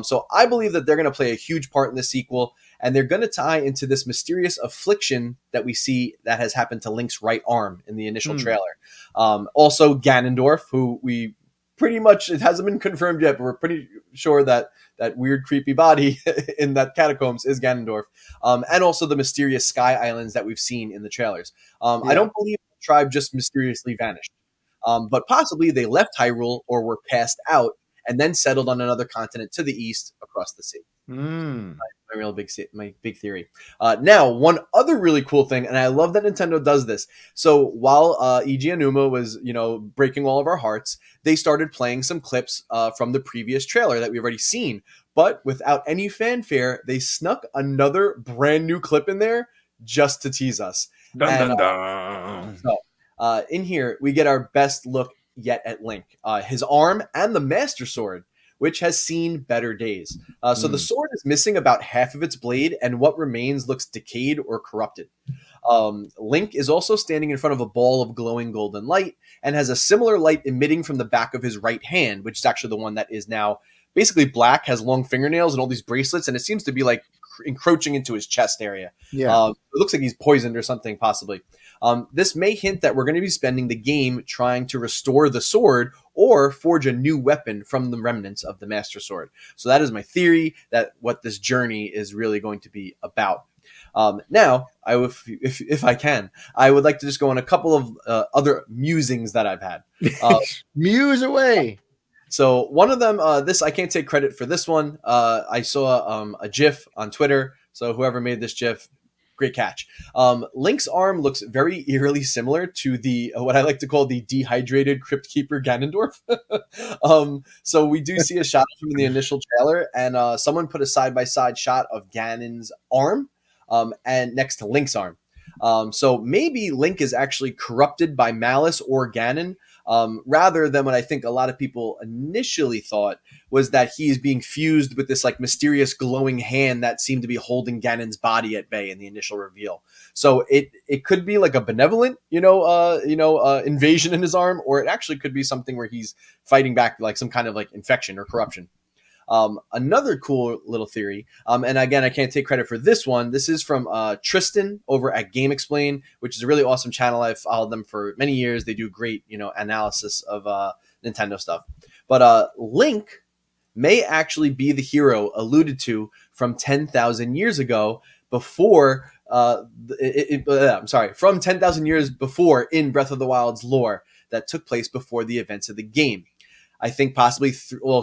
So I believe that they're going to play a huge part in the sequel, and they're going to tie into this mysterious affliction that we see that has happened to Link's right arm in the initial trailer. Also, Ganondorf, who we pretty much, it hasn't been confirmed yet, but we're pretty sure that weird, creepy body in that catacombs is Ganondorf. And also the mysterious Sky Islands that we've seen in the trailers. I don't believe the tribe just mysteriously vanished. But possibly they left Hyrule or were passed out and then settled on another continent to the east across the sea. My big theory. Now, one other really cool thing, and I love that Nintendo does this. So while Eiji Aonuma was, breaking all of our hearts, they started playing some clips from the previous trailer that we've already seen. But without any fanfare, they snuck another brand new clip in there just to tease us. Dun, dun, dun. So in here, we get our best look yet at Link. His arm and the Master Sword, which has seen better days. So the sword is missing about half of its blade, and what remains looks decayed or corrupted. Link is also standing in front of a ball of glowing golden light and has a similar light emitting from the back of his right hand, which is actually the one that is now basically black, has long fingernails and all these bracelets, and it seems to be encroaching into his chest area. Yeah. It looks like he's poisoned or something, possibly. This may hint that we're going to be spending the game trying to restore the sword or forge a new weapon from the remnants of the Master Sword. So that is my theory, that what this journey is really going to be about. Now, if I can, I would like to just go on a couple of other musings that I've had. Muse away. So one of them, this I can't take credit for this one. I saw a GIF on Twitter. So whoever made this GIF, great catch. Link's arm looks very eerily similar to the what I like to call the dehydrated Crypt Keeper Ganondorf. So we do see a shot from the initial trailer, and someone put a side-by-side shot of Ganon's arm and next to Link's arm. So maybe Link is actually corrupted by malice or Ganon, rather than what I think a lot of people initially thought was that he is being fused with this like mysterious glowing hand that seemed to be holding Ganon's body at bay in the initial reveal. So it could be like a benevolent, invasion in his arm, or it actually could be something where he's fighting back like some kind of like infection or corruption. Another cool little theory, and again, I can't take credit for this one. This is from Tristan over at Game Explain, which is a really awesome channel. I've followed them for many years. They do great, analysis of Nintendo stuff. But Link may actually be the hero alluded to from 10,000 years ago before, from 10,000 years before in Breath of the Wild's lore that took place before the events of the game. I think possibly,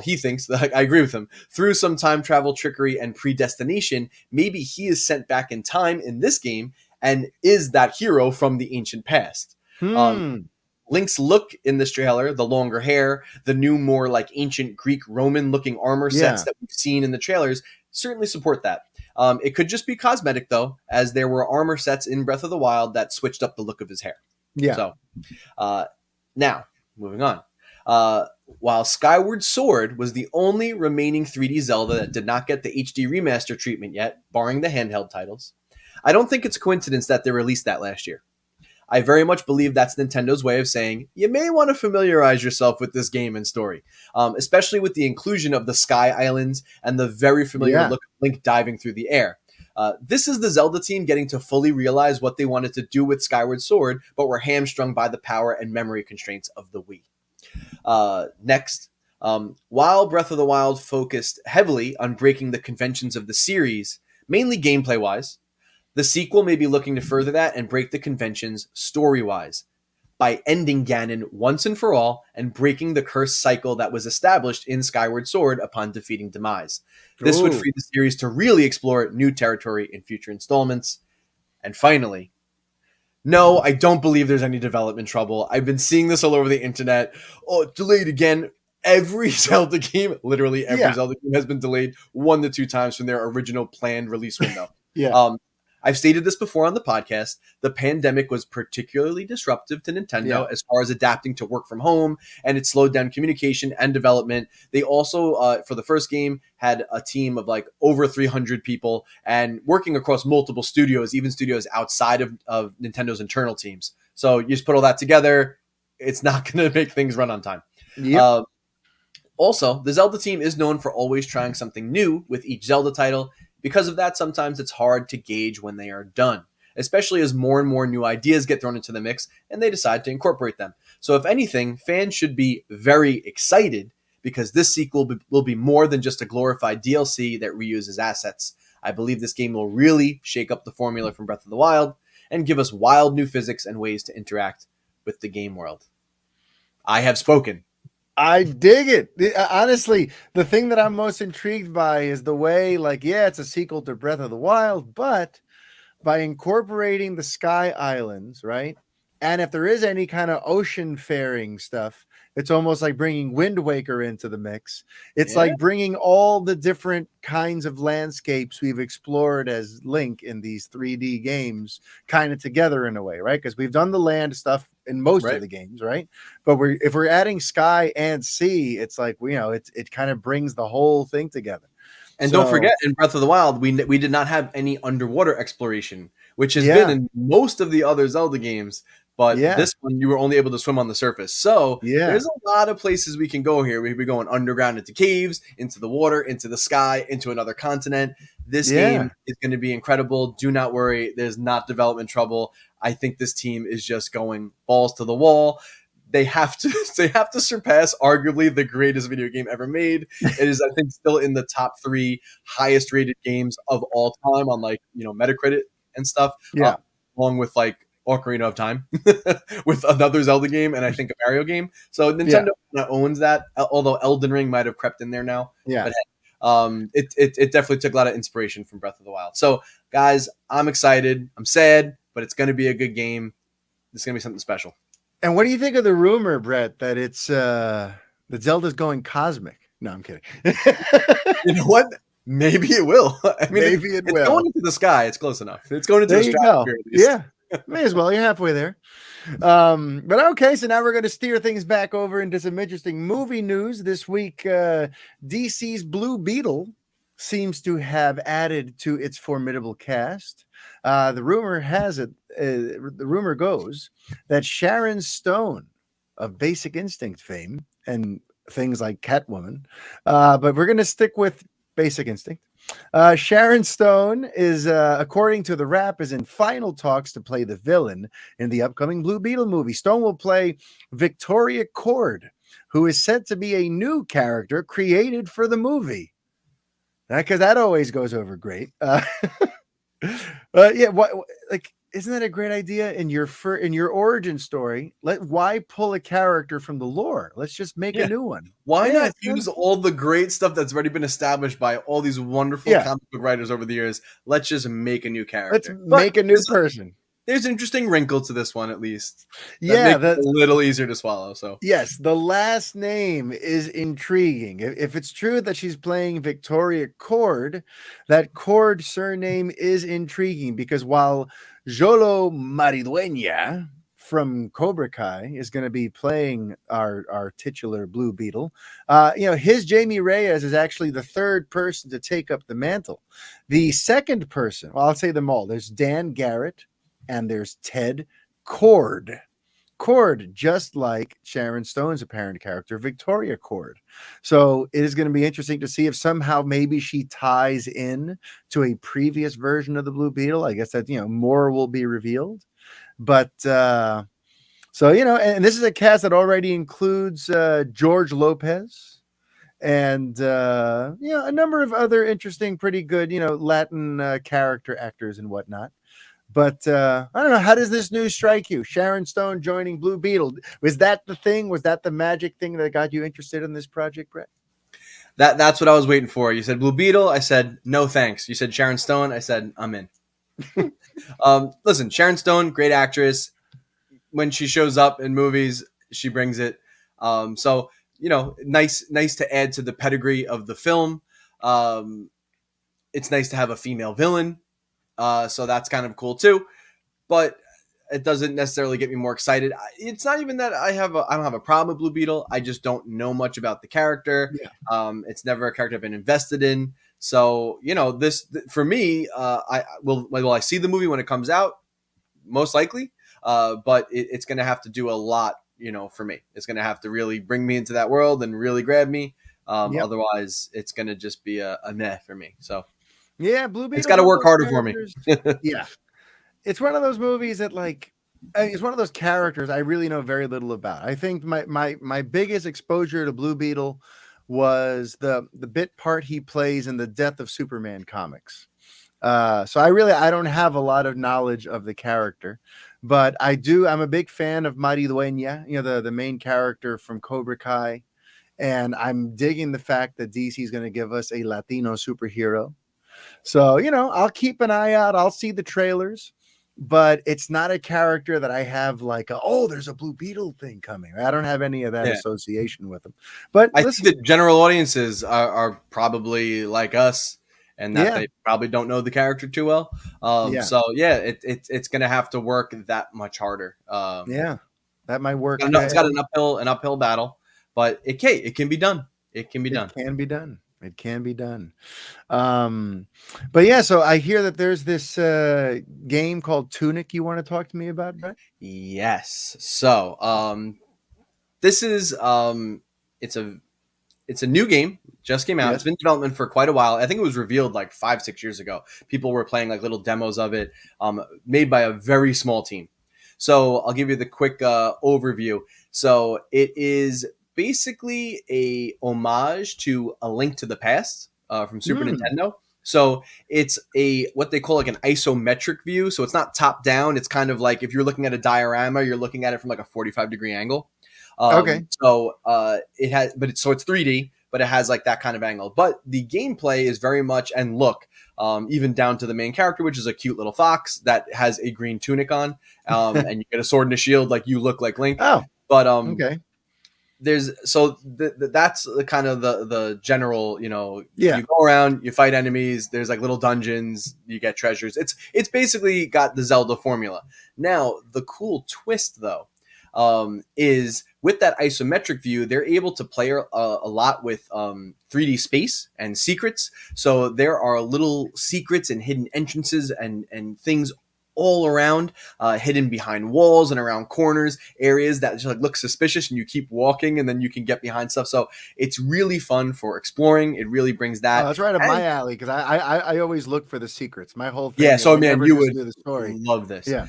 he thinks, that I agree with him, through some time travel trickery and predestination, maybe he is sent back in time in this game and is that hero from the ancient past. Link's look in this trailer, the longer hair, the new more like ancient Greek Roman looking armor sets that we've seen in the trailers certainly support that. It could just be cosmetic though, as there were armor sets in Breath of the Wild that switched up the look of his hair. Yeah. So now moving on. While Skyward Sword was the only remaining 3D Zelda that did not get the HD remaster treatment yet, barring the handheld titles, I don't think it's a coincidence that they released that last year. I very much believe that's Nintendo's way of saying, you may want to familiarize yourself with this game and story, especially with the inclusion of the Sky Islands and the very familiar look of Link diving through the air. This is the Zelda team getting to fully realize what they wanted to do with Skyward Sword, but were hamstrung by the power and memory constraints of the Wii. Next, while Breath of the Wild focused heavily on breaking the conventions of the series, mainly gameplay-wise, the sequel may be looking to further that and break the conventions story-wise by ending Ganon once and for all and breaking the cursed cycle that was established in Skyward Sword upon defeating Demise. This would free the series to really explore new territory in future installments. And finally, no, I don't believe there's any development trouble. I've been seeing this all over the internet. Oh, delayed again. Every Zelda game, literally every Zelda game has been delayed 1 to 2 times from their original planned release window. I've stated this before on the podcast. The pandemic was particularly disruptive to Nintendo as far as adapting to work from home, and it slowed down communication and development. They also, for the first game, had a team of like over 300 people and working across multiple studios, even studios outside of Nintendo's internal teams. So you just put all that together, it's not going to make things run on time. Also, the Zelda team is known for always trying something new with each Zelda title. Because of that, sometimes it's hard to gauge when they are done, especially as more and more new ideas get thrown into the mix and they decide to incorporate them. So if anything, fans should be very excited because this sequel will be more than just a glorified DLC that reuses assets. I believe this game will really shake up the formula from Breath of the Wild and give us wild new physics and ways to interact with the game world. I have spoken. I dig it. Honestly, the thing that I'm most intrigued by is the way, it's a sequel to Breath of the Wild, but by incorporating the Sky Islands, right? And if there is any kind of ocean faring stuff, it's almost like bringing Wind Waker into the mix. It's like bringing all the different kinds of landscapes we've explored as Link in these 3D games kind of together in a way, right? Because we've done the land stuff in most of the games, right? But if we're adding sky and sea, it's like, it kind of brings the whole thing together. And don't forget, in Breath of the Wild, we did not have any underwater exploration, which has been in most of the other Zelda games. But this one, you were only able to swim on the surface. So there's a lot of places we can go here. We could be going underground into caves, into the water, into the sky, into another continent. This game is going to be incredible. Do not worry. There's not development trouble. I think this team is just going balls to the wall. They have to surpass arguably the greatest video game ever made. It is, I think, still in the top 3 highest rated games of all time on Metacritic and stuff. Along with Ocarina of Time with another Zelda game and I think a Mario game. So Nintendo owns that, although Elden Ring might have crept in there now. But it definitely took a lot of inspiration from Breath of the Wild. So guys, I'm excited. I'm sad, but it's going to be a good game. It's going to be something special. And what do you think of the rumor, Brett, that it's that Zelda's going cosmic? No, I'm kidding. You know what? Maybe it will. I mean, maybe it's going into the sky. It's close enough. It's going into the stratosphere. Yeah, may as well. You're halfway there. But okay, so now we're going to steer things back over into some interesting movie news this week. DC's Blue Beetle seems to have added to its formidable cast. The rumor goes that Sharon Stone of Basic Instinct fame and things like Catwoman, but we're going to stick with Basic Instinct. Sharon Stone is, according to the Wrap, is in final talks to play the villain in the upcoming Blue Beetle movie. Stone will play Victoria Cord, who is said to be a new character created for the movie. Because that always goes over great. Isn't that a great idea in your origin story? Why pull a character from the lore? Let's just make a new one. Why not use all the great stuff that's already been established by all these wonderful comic book writers over the years? Let's just make a new character. Let's make a new person. There's an interesting wrinkle to this one, at least. That's a little easier to swallow. So yes, the last name is intriguing. If it's true that she's playing Victoria Cord, that Cord surname is intriguing because while Jolo Maridueña from Cobra Kai is going to be playing our titular Blue Beetle, his Jamie Reyes is actually the third person to take up the mantle. The second person, well, I'll say them all. There's Dan Garrett. And there's Ted Cord. Cord, just like Sharon Stone's apparent character, Victoria Cord. So it is going to be interesting to see if somehow maybe she ties in to a previous version of the Blue Beetle. I guess that, more will be revealed. But and this is a cast that already includes George Lopez and, a number of other interesting, pretty good, Latin character actors and whatnot. But I don't know. How does this news strike you? Sharon Stone joining Blue Beetle. Was that the thing? Was that the magic thing that got you interested in this project, Brett? That's what I was waiting for. You said Blue Beetle. I said, no, thanks. You said Sharon Stone. I said, I'm in. Listen, Sharon Stone, great actress. When she shows up in movies, she brings it. Nice to add to the pedigree of the film. It's nice to have a female villain. So that's kind of cool too, but it doesn't necessarily get me more excited. It's not even that I don't have a problem with Blue Beetle. I just don't know much about the character. It's never a character I've been invested in. So, this for me, I see the movie when it comes out, most likely. But it's going to have to do a lot, for me. It's going to have to really bring me into that world and really grab me. Otherwise it's going to just be a meh for me. So. Yeah, Blue Beetle. It's got to work harder for me. Yeah. It's one of those movies that it's one of those characters I really know very little about. I think my biggest exposure to Blue Beetle was the bit part he plays in the Death of Superman comics. So I don't have a lot of knowledge of the character, but I'm a big fan of Maridueña, the main character from Cobra Kai. And I'm digging the fact that DC is going to give us a Latino superhero. So, I'll keep an eye out. I'll see the trailers, but it's not a character that I have there's a Blue Beetle thing coming. I don't have any of that association with them. But I think the general audiences are probably like us and that they probably don't know the character too well. So it's going to have to work that much harder. That might work. It's got an uphill battle, but it can be done. It can be done. It can be done. It can be done. But yeah, so I hear that there's this game called Tunic you want to talk to me about, Brett? Yes. So, this is it's a new game, just came out. Yes. It's been in development for quite a while. I think it was revealed like 5-6 years ago. People were playing like little demos of it, made by a very small team. So I'll give you the quick overview. So it is basically a homage to A Link to the Past from Super Nintendo. So it's what they call like an isometric view. So it's not top down. It's kind of like if you're looking at a diorama, you're looking at it from like a 45-degree angle. Okay. So it has, but it's 3D, but it has like that kind of angle. But the gameplay is very much, and look, even down to the main character, which is a cute little fox that has a green tunic on, and you get a sword and a shield, like you look like Link. Oh, but okay. There's that's the kind of the general, you go around, you fight enemies, there's like little dungeons, you get treasures. It's basically got the Zelda formula. Now the cool twist though is with that isometric view, they're able to play a lot with 3D space and secrets. So there are little secrets and hidden entrances and things all around, hidden behind walls and around corners, areas that just like look suspicious, and you keep walking and then you can get behind stuff. So it's really fun for exploring. It really brings that. Oh, that's right up my alley, because I always look for the secrets. My whole thing. Yeah, so man, you would the story. Love this. Yeah.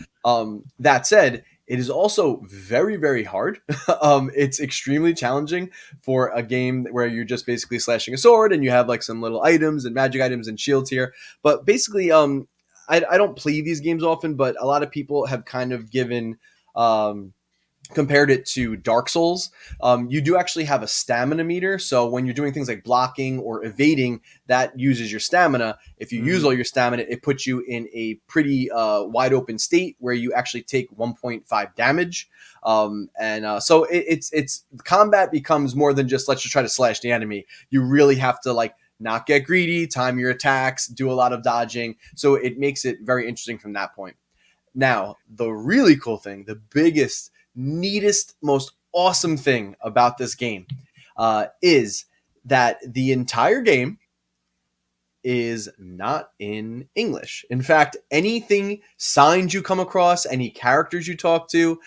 That said, it is also very, very hard. It's extremely challenging for a game where you're just basically slashing a sword and you have like some little items and magic items and shields here. But basically, I don't play these games often, but a lot of people have kind of given compared it to Dark Souls. You do actually have a stamina meter. So when you're doing things like blocking or evading, that uses your stamina. If you use all your stamina, it puts you in a pretty wide open state where you actually take 1.5 damage. So it's combat becomes more than just let's just try to slash the enemy. You really have to like not get greedy, time your attacks, do a lot of dodging. So it makes it very interesting from that point. Now, the really cool thing, the biggest, neatest, most awesome thing about this game is that the entire game is not in English. In fact, anything signs you come across, any characters you talk to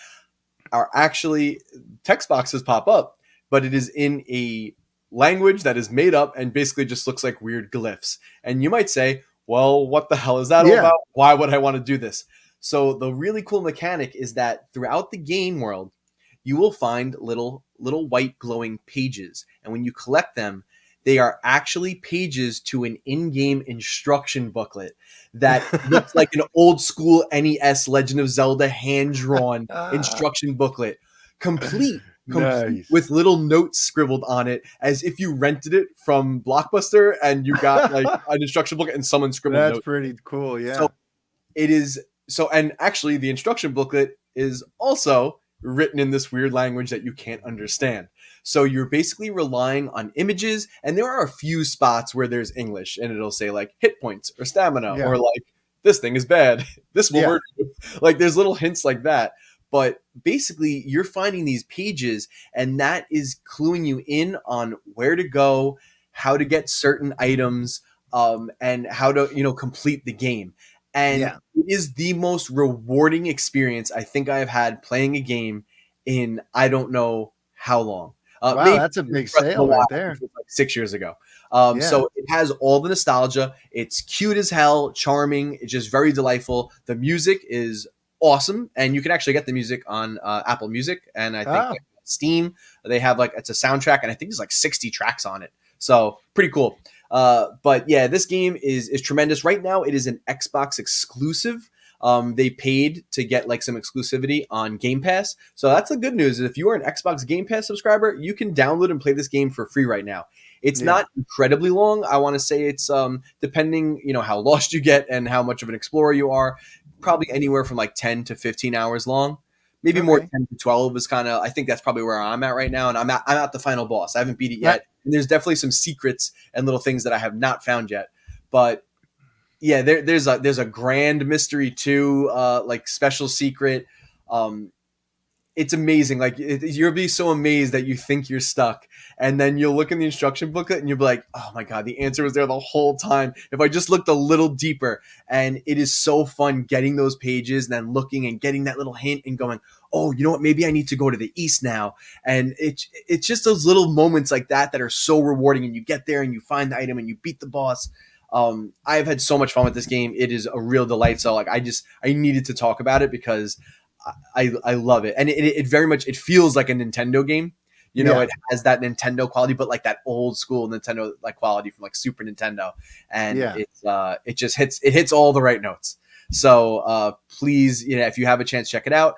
are actually text boxes pop up, but it is in a language that is made up and basically just looks like weird glyphs. And you might say, well, what the hell is that all about? Why would I want to do this? So the really cool mechanic is that throughout the game world, you will find little white glowing pages. And when you collect them, they are actually pages to an in-game instruction booklet that looks like an old school NES Legend of Zelda hand-drawn instruction booklet, complete Nice. with little notes scribbled on it, as if you rented it from Blockbuster and you got like an instruction book and someone scribbled notes. That's pretty cool. Yeah. So it is. So, and actually the instruction booklet is also written in this weird language that you can't understand. So you're basically relying on images, and there are a few spots where there's English and it'll say like hit points or stamina or like this thing is bad. This will hurt you. Like there's little hints like that. But basically, you're finding these pages, and that is cluing you in on where to go, how to get certain items, and how to, complete the game. And it is the most rewarding experience I think I have had playing a game in I don't know how long. Wow, that's a big sale right there. Like 6 years ago. So it has all the nostalgia. It's cute as hell, charming. It's just very delightful. The music is awesome, and you can actually get the music on Apple Music, and I think Steam. They have it's a soundtrack, and I think there's like 60 tracks on it. So pretty cool. But yeah, this game is tremendous. Right now, it is an Xbox exclusive. They paid to get some exclusivity on Game Pass. So that's the good news. If you are an Xbox Game Pass subscriber, you can download and play this game for free right now. It's not incredibly long. I want to say it's depending, how lost you get and how much of an explorer you are, probably anywhere from 10 to 15 hours long. Maybe more 10 to 12 is kind of, I think that's probably where I'm at right now. And I'm at the final boss. I haven't beat it yet. And there's definitely some secrets and little things that I have not found yet. But yeah, there's a grand mystery too, special secret. it's amazing. Like you'll be so amazed that you think you're stuck, and then you'll look in the instruction booklet and you'll be like, "Oh my god, the answer was there the whole time. If I just looked a little deeper." And it is so fun getting those pages and then looking and getting that little hint and going, "Oh, you know what? Maybe I need to go to the east now." And it's just those little moments like that are so rewarding. And you get there and you find the item and you beat the boss. I've had so much fun with this game. It is a real delight. So like I needed to talk about it because I love it, and it very much it feels like a Nintendo game. You know, it has that Nintendo quality, but like that old school Nintendo like quality from like Super Nintendo, and it just hits all the right notes. So please, if you have a chance, check it out.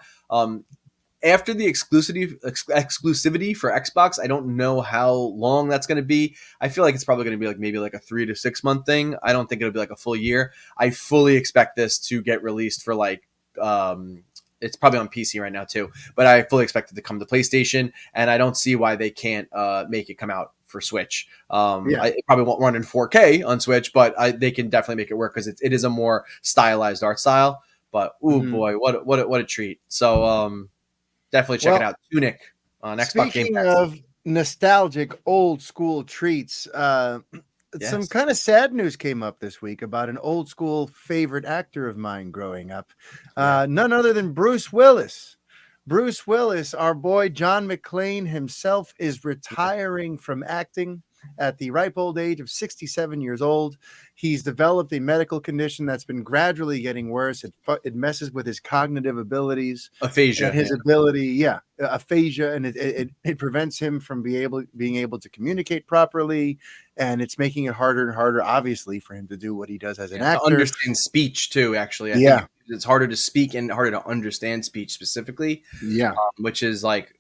After the exclusivity for Xbox, I don't know how long that's going to be. I feel like it's probably going to be like maybe like a 3 to 6 month thing. I don't think it'll be like a full year. I fully expect this to get released for like it's probably on PC right now too, but I fully expect it to come to PlayStation, and I don't see why they can't make it come out for Switch. It probably won't run in 4K on Switch, but they can definitely make it work because it is a more stylized art style. But boy, what a treat! So definitely check it out. Tunic on Xbox Game Pass. Speaking of nostalgic old school treats, some kind of sad news came up this week about an old school favorite actor of mine growing up. None other than Bruce Willis. Bruce Willis, our boy John McClane himself, is retiring from acting at the ripe old age of 67 years old. He's developed a medical condition that's been gradually getting worse. It messes with his cognitive abilities, aphasia, his ability, aphasia, and it prevents him from being able to communicate properly, and it's making it harder and harder, obviously, for him to do what he does as an actor. To understand speech too, actually. I think it's harder to speak and harder to understand speech specifically. Which is like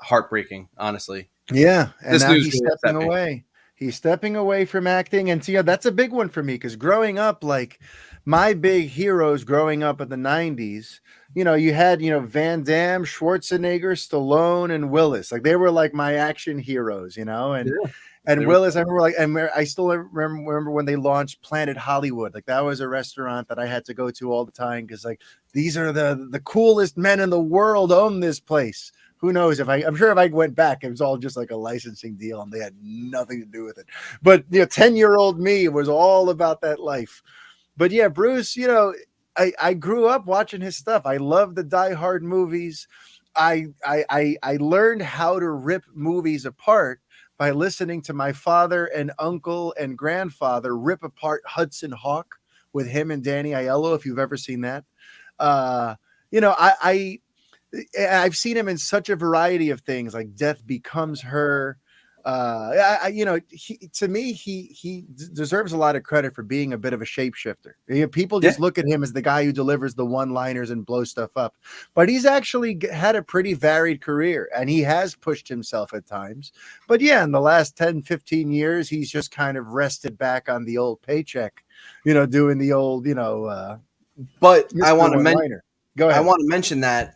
heartbreaking, honestly. Yeah, and now he's stepping away. He's stepping away from acting, and that's a big one for me because growing up, like my big heroes growing up in the '90s, you had Van Damme, Schwarzenegger, Stallone, and Willis. Like they were like my action heroes, and Willis. I remember I still remember when they launched Planet Hollywood. Like that was a restaurant that I had to go to all the time because like these are the coolest men in the world own this place. Who knows I'm sure if I went back, it was all just like a licensing deal and they had nothing to do with it. But 10-year-old me was all about that life. But yeah, Bruce, I grew up watching his stuff. I love the Die Hard movies. I learned how to rip movies apart by listening to my father and uncle and grandfather rip apart Hudson Hawk with him and Danny Aiello, if you've ever seen that. I've seen him in such a variety of things like Death Becomes Her. To me, he deserves a lot of credit for being a bit of a shapeshifter. People just look at him as the guy who delivers the one-liners and blows stuff up, but he's actually had a pretty varied career and he has pushed himself at times. But in the last 10, 15 years, he's just kind of rested back on the old paycheck, doing the old, but I want to mention. Go ahead. I want to mention that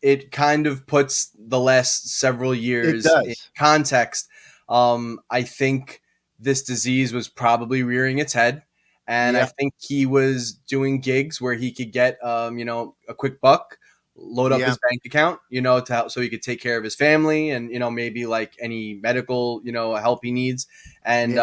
it kind of puts the last several years in context. I think this disease was probably rearing its head, and I think he was doing gigs where he could get, a quick buck, load up his bank account, so he could take care of his family and, maybe like any medical, help he needs, and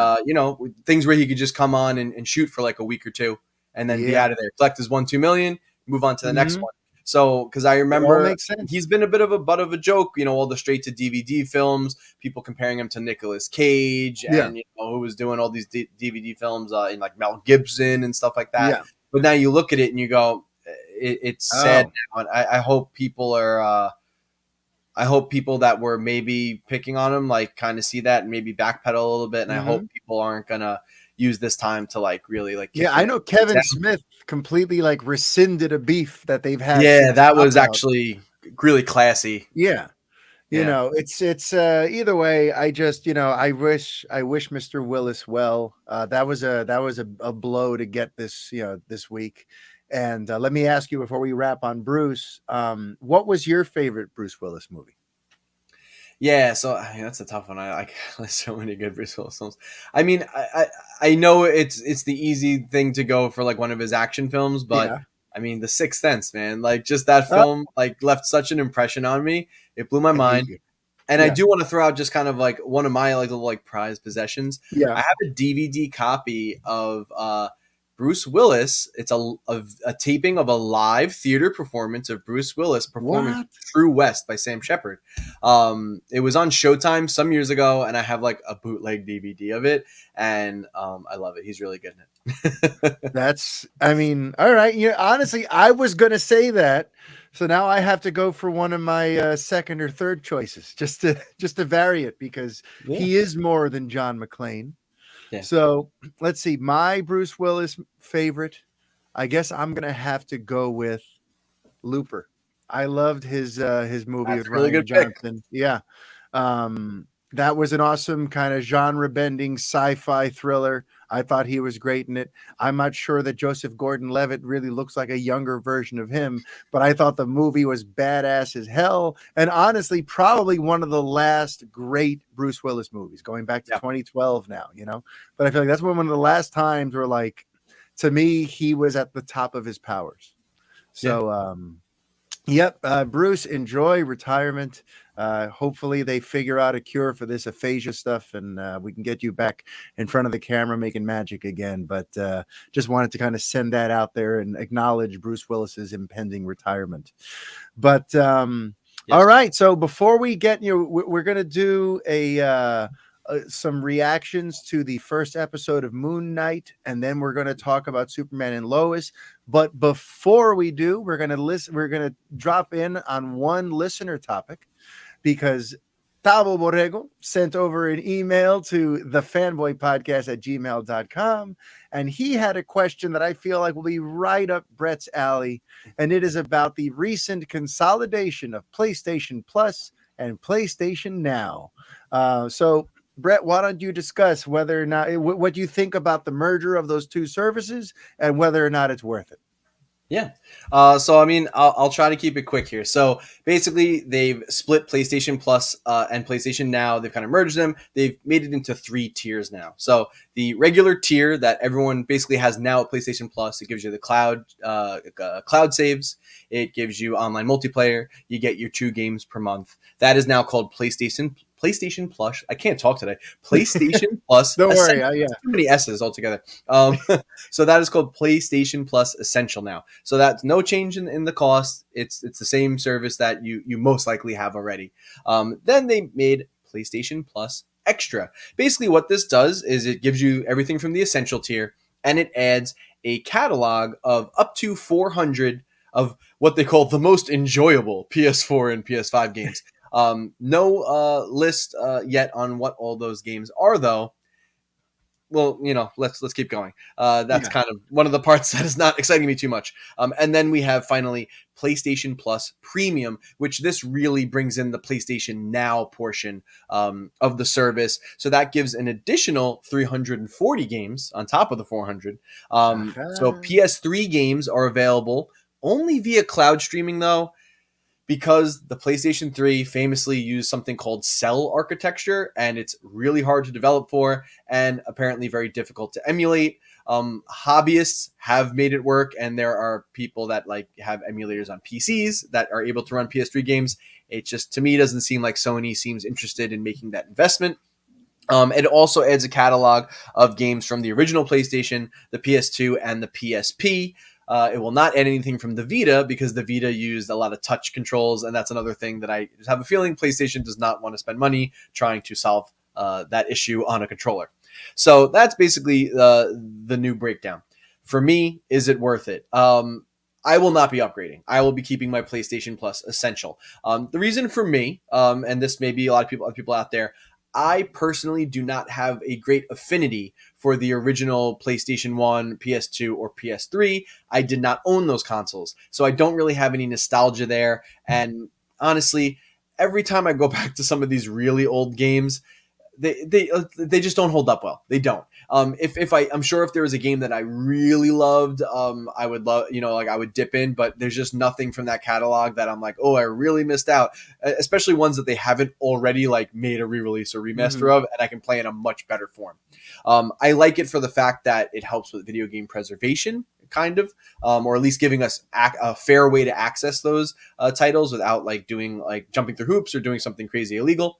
things where he could just come on and shoot for like a week or two and then be out of there, collect his 1-2 million. Move on to the next one. So, because I remember he's been a bit of a butt of a joke, all the straight to DVD films, people comparing him to Nicolas Cage and, who was doing all these DVD films in like Mel Gibson and stuff like that. But now you look at it and you go, it's sad now. And I hope people are, I hope people that were maybe picking on him, like kind of see that and maybe backpedal a little bit. And I hope people aren't going to use this time to like really like I know Kevin Smith completely like rescinded a beef that they've had. That was actually really classy. It's either way. I just I wish Mr. Willis well. That was a blow to get this this week. And let me ask you before we wrap on Bruce, what was your favorite Bruce Willis movie? Yeah, so that's a tough one. I there's so many good Bruce Willis films. I mean, I know it's the easy thing to go for like one of his action films, but I mean, The Sixth Sense, man. Like, just that film, like, left such an impression on me. It blew my mind. And I do want to throw out just kind of like one of my like little like prized possessions. Yeah. I have a DVD copy of Bruce Willis. It's a taping of a live theater performance of Bruce Willis performing True West by Sam Shepard. It was on Showtime some years ago, and I have like a bootleg DVD of it, and I love it. He's really good in it. I mean, all right. Honestly, I was going to say that. So now I have to go for one of my second or third choices just to vary it, because he is more than John McClane. Yeah. So let's see. My Bruce Willis favorite, I guess I'm going to have to go with Looper. I loved his movie with Ryan Johnson. Pick. Yeah. That was an awesome kind of genre-bending sci-fi thriller. I thought he was great in it. I'm not sure that Joseph Gordon-Levitt really looks like a younger version of him, but I thought the movie was badass as hell. And honestly, probably one of the last great Bruce Willis movies, going back to 2012 now, But I feel like that's one of the last times where, like, to me, he was at the top of his powers. So, Bruce, enjoy retirement. Hopefully they figure out a cure for this aphasia stuff, and we can get you back in front of the camera making magic again. But just wanted to kind of send that out there and acknowledge Bruce Willis's impending retirement. But all right, so before we get we're going to do some reactions to the first episode of Moon Knight, and then we're going to talk about Superman and Lois. But before we do, we're going to drop in on one listener topic, because Tavo Borrego sent over an email to the Fanboy Podcast at gmail.com, and he had a question that I feel like will be right up Brett's alley, and it is about the recent consolidation of PlayStation Plus and PlayStation Now. So Brett, why don't you discuss whether or not, what you think about the merger of those two services and whether or not it's worth it? Yeah. So, I mean, I'll try to keep it quick here. So basically they've split PlayStation Plus and PlayStation Now. They've kind of merged them. They've made it into 3 tiers now. So the regular tier that everyone basically has now at PlayStation Plus, it gives you the cloud saves. It gives you online multiplayer. You get your 2 games per month. That is now called PlayStation Plus. I can't talk today. PlayStation Plus. Don't worry. Too many S's altogether. So that is called PlayStation Plus Essential now. So that's no change in the cost. It's the same service that you most likely have already. Then they made PlayStation Plus Extra. Basically what this does is it gives you everything from the Essential tier, and it adds a catalog of up to 400 of what they call the most enjoyable PS4 and PS5 games. No list yet on what all those games are, though. Well, let's keep going. That's kind of one of the parts that is not exciting me too much. And then we have finally PlayStation Plus Premium, which this really brings in the PlayStation Now portion of the service. So that gives an additional 340 games on top of the 400. So PS3 games are available only via cloud streaming, though, because the PlayStation 3 famously used something called cell architecture, and it's really hard to develop for and apparently very difficult to emulate. Hobbyists have made it work, and there are people that have emulators on PCs that are able to run PS3 games. It just, to me, doesn't seem like Sony seems interested in making that investment. It also adds a catalog of games from the original PlayStation, the PS2, and the PSP. It will not add anything from the Vita, because the Vita used a lot of touch controls, and that's another thing that I have a feeling PlayStation does not want to spend money trying to solve that issue on a controller. So that's basically the new breakdown. For me, is it worth it? I will not be upgrading. I will be keeping my PlayStation Plus Essential. The reason for me, and this may be a lot of people out there, I personally do not have a great affinity for the original PlayStation 1, PS2, or PS3. I did not own those consoles, so I don't really have any nostalgia there. And honestly, every time I go back to some of these really old games, they just don't hold up well. They don't. I'm sure if there was a game that I really loved, I would love, I would dip in, but there's just nothing from that catalog that I'm like, oh, I really missed out. Especially ones that they haven't already made a re-release or remaster of, and I can play in a much better form. I like it for the fact that it helps with video game preservation, kind of, or at least giving us a fair way to access those titles without like doing like jumping through hoops or doing something crazy illegal.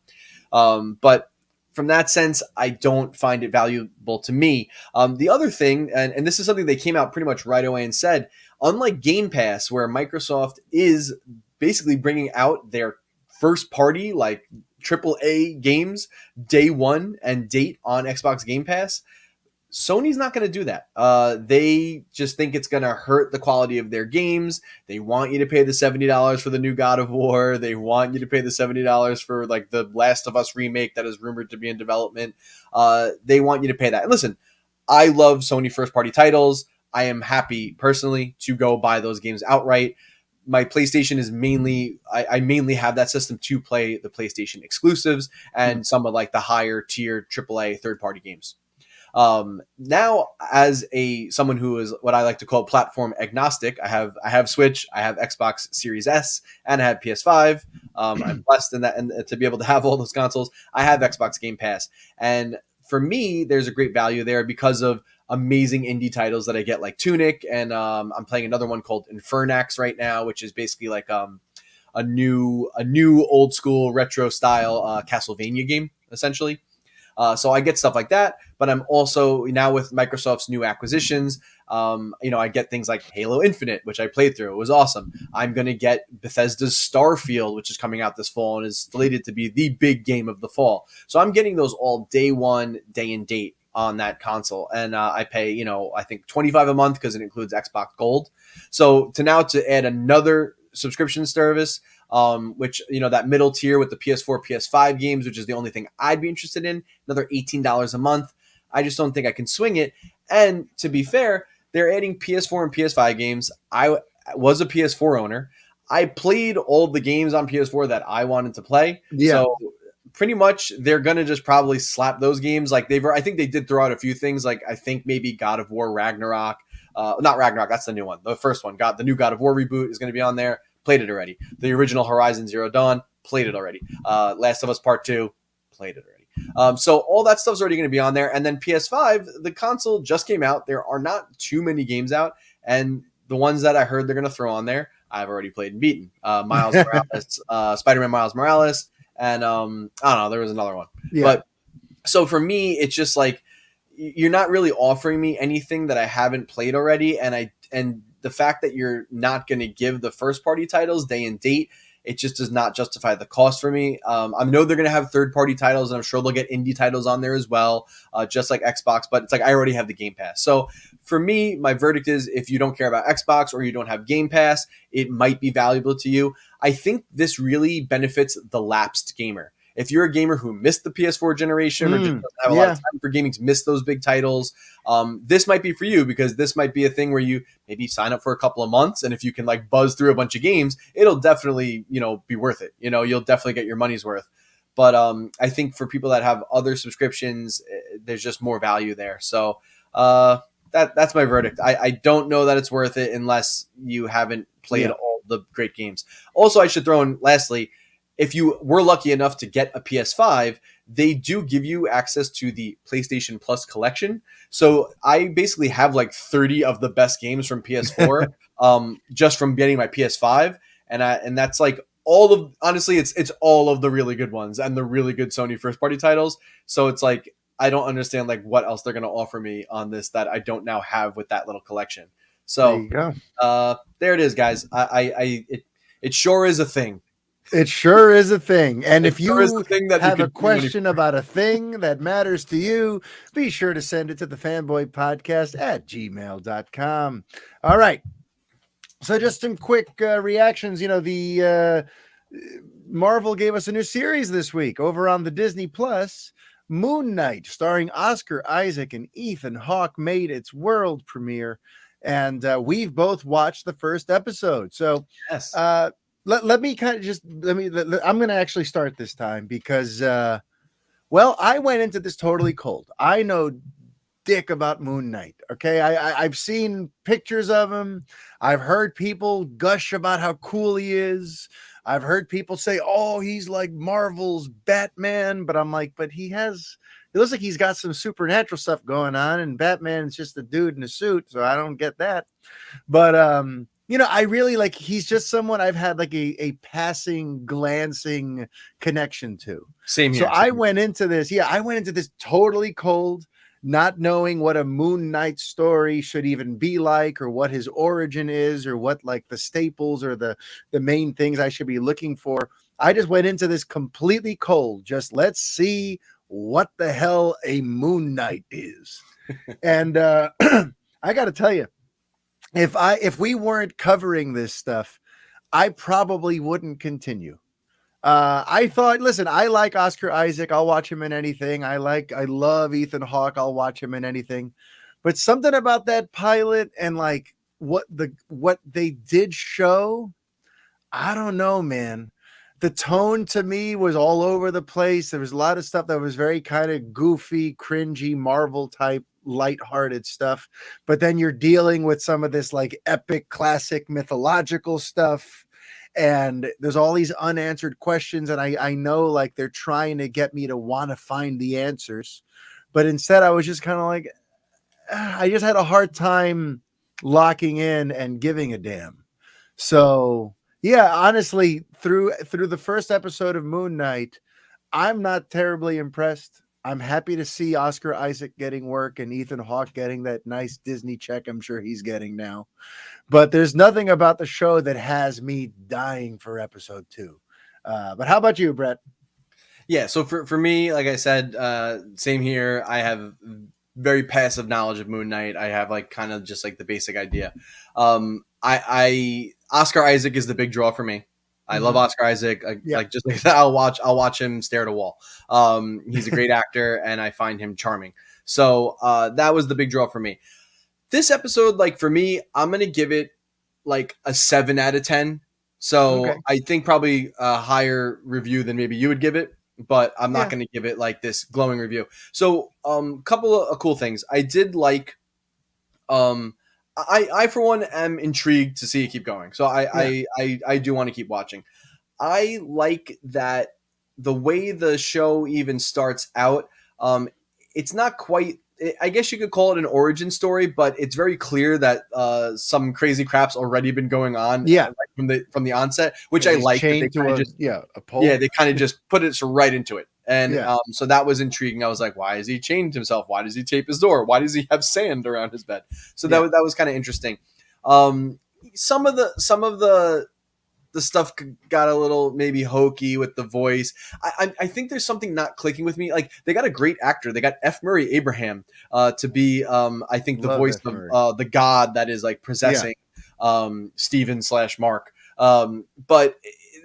But from that sense, I don't find it valuable to me. The other thing, and this is something they came out pretty much right away and said, unlike Game Pass, where Microsoft is basically bringing out their first party, like AAA games day one and date on Xbox Game Pass, Sony's not going to do that. They just think it's going to hurt the quality of their games. They want you to pay the $70 for the new God of War. They want you to pay the $70 for like the Last of Us remake that is rumored to be in development. They want you to pay that. And listen, I love Sony first party titles. I am happy personally to go buy those games outright. My PlayStation is mainly, I mainly have that system to play the PlayStation exclusives and some of like the higher tier AAA third party games. Now, as someone who is what I like to call platform agnostic, I have Switch, I have Xbox Series S, and I have PS5. I'm blessed in that, and to be able to have all those consoles. I have Xbox Game Pass, and for me, there's a great value there because of amazing indie titles that I get, like Tunic, and I'm playing another one called Infernax right now, which is basically like a new old school retro style Castlevania game, essentially. So I get stuff like that, but I'm also now with Microsoft's new acquisitions, I get things like Halo Infinite, which I played through. It was awesome. I'm going to get Bethesda's Starfield, which is coming out this fall and is slated to be the big game of the fall. So I'm getting those all day one, day and date on that console. And I pay, I think $25 a month because it includes Xbox Gold. So to add another subscription service, which, that middle tier with the PS4, PS5 games, which is the only thing I'd be interested in, another $18 a month. I just don't think I can swing it. And to be fair, they're adding PS4 and PS5 games. I was a PS4 owner. I played all the games on PS4 that I wanted to play. Yeah. So pretty much they're going to just probably slap those games. Like I think they did throw out a few things. Like I think maybe God of War Ragnarok, not Ragnarok. That's the new one. The first one the new God of War reboot is going to be on there. Played it already. The original Horizon Zero Dawn, played it already. Last of Us Part 2, played it already. So all that stuff's already going to be on there. And then PS5, the console just came out. There are not too many games out. And the ones that I heard they're going to throw on there, I've already played and beaten. Miles Morales, Spider-Man Miles Morales, and I don't know, there was another one. Yeah. But so for me, it's just like, you're not really offering me anything that I haven't played already. And the fact that you're not going to give the first party titles day and date, it just does not justify the cost for me. I know they're going to have third party titles, and I'm sure they'll get indie titles on there as well, just like Xbox, but it's like I already have the Game Pass. So for me, my verdict is if you don't care about Xbox or you don't have Game Pass, it might be valuable to you. I think this really benefits the lapsed gamer. If you're a gamer who missed the PS4 generation or just doesn't have a lot of time for gaming, miss those big titles, this might be for you, because this might be a thing where you maybe sign up for a couple of months, and if you can like buzz through a bunch of games, it'll definitely, be worth it. You'll definitely get your money's worth. But I think for people that have other subscriptions, there's just more value there. So that's my verdict. I don't know that it's worth it unless you haven't played all the great games. Also, I should throw in, lastly, if you were lucky enough to get a PS5, they do give you access to the PlayStation Plus collection. So I basically have like 30 of the best games from PS4 just from getting my PS5. And that's like honestly, it's all of the really good ones and the really good Sony first party titles. So it's like, I don't understand like what else they're going to offer me on this that I don't now have with that little collection. So there you go. There it is, guys. It sure is a thing. It sure is a thing. And if you have a question about a thing that matters to you, be sure to send it to the Fanboy Podcast at gmail.com. All right. So just some quick reactions. The Marvel gave us a new series this week over on the Disney Plus. Moon Knight, starring Oscar Isaac and Ethan Hawke, made its world premiere. And we've both watched the first episode. So yes. Let me kind of I'm going to actually start this time because, I went into this totally cold. I know dick about Moon Knight. Okay, I've seen pictures of him. I've heard people gush about how cool he is. I've heard people say, "Oh, he's like Marvel's Batman," but I'm like, but he looks like he's got some supernatural stuff going on, and Batman's just a dude in a suit, so I don't get that. But I really like, he's just someone I've had like a passing, glancing connection to. Same here. So I went into this totally cold, not knowing what a Moon Knight story should even be like, or what his origin is, or what like the staples or the main things I should be looking for. I just went into this completely cold. Just let's see what the hell a Moon Knight is. And I got to tell you, if we weren't covering this stuff, I probably wouldn't continue. I thought, listen, I like Oscar Isaac. I'll watch him in anything. I love Ethan Hawke. I'll watch him in anything. But something about that pilot and like what they did show, I don't know, man. The tone to me was all over the place. There was a lot of stuff that was very kind of goofy, cringy, Marvel type, lighthearted stuff. But then you're dealing with some of this like epic, classic, mythological stuff. And there's all these unanswered questions. And I know like they're trying to get me to want to find the answers. But instead, I was just kind of like, I just had a hard time locking in and giving a damn. So yeah, honestly, through the first episode of Moon Knight, I'm not terribly impressed. I'm happy to see Oscar Isaac getting work and Ethan Hawke getting that nice Disney check I'm sure he's getting now. But there's nothing about the show that has me dying for episode 2. But how about you, Brett? Yeah, so for me, like I said, same here. I have very passive knowledge of Moon Knight. I have like kind of just like the basic idea. I Oscar Isaac is the big draw for me. I love Oscar Isaac. Like just like that, I'll watch him stare at a wall. He's a great actor, and I find him charming. So that was the big draw for me. This episode, like for me, I'm gonna give it like a 7 out of 10. So I think probably a higher review than maybe you would give it, but I'm not gonna give it like this glowing review. So couple of cool things. I did like I for one am intrigued to see it keep going. So I do want to keep watching. I like that the way the show even starts out. It's not quite. I guess you could call it an origin story, but it's very clear that some crazy crap's already been going on. Yeah, from the onset, which I like. They kind of a pole. Yeah, they kind of just put it right into it. And so that was intriguing. I was like, why is he chained himself? Why does he tape his door? Why does he have sand around his bed? So that was kind of interesting. Some of the stuff got a little maybe hokey with the voice. I think there's something not clicking with me. Like they got a great actor. They got F. Murray Abraham to be I think the voice of the god that is like possessing Steven / Mark. But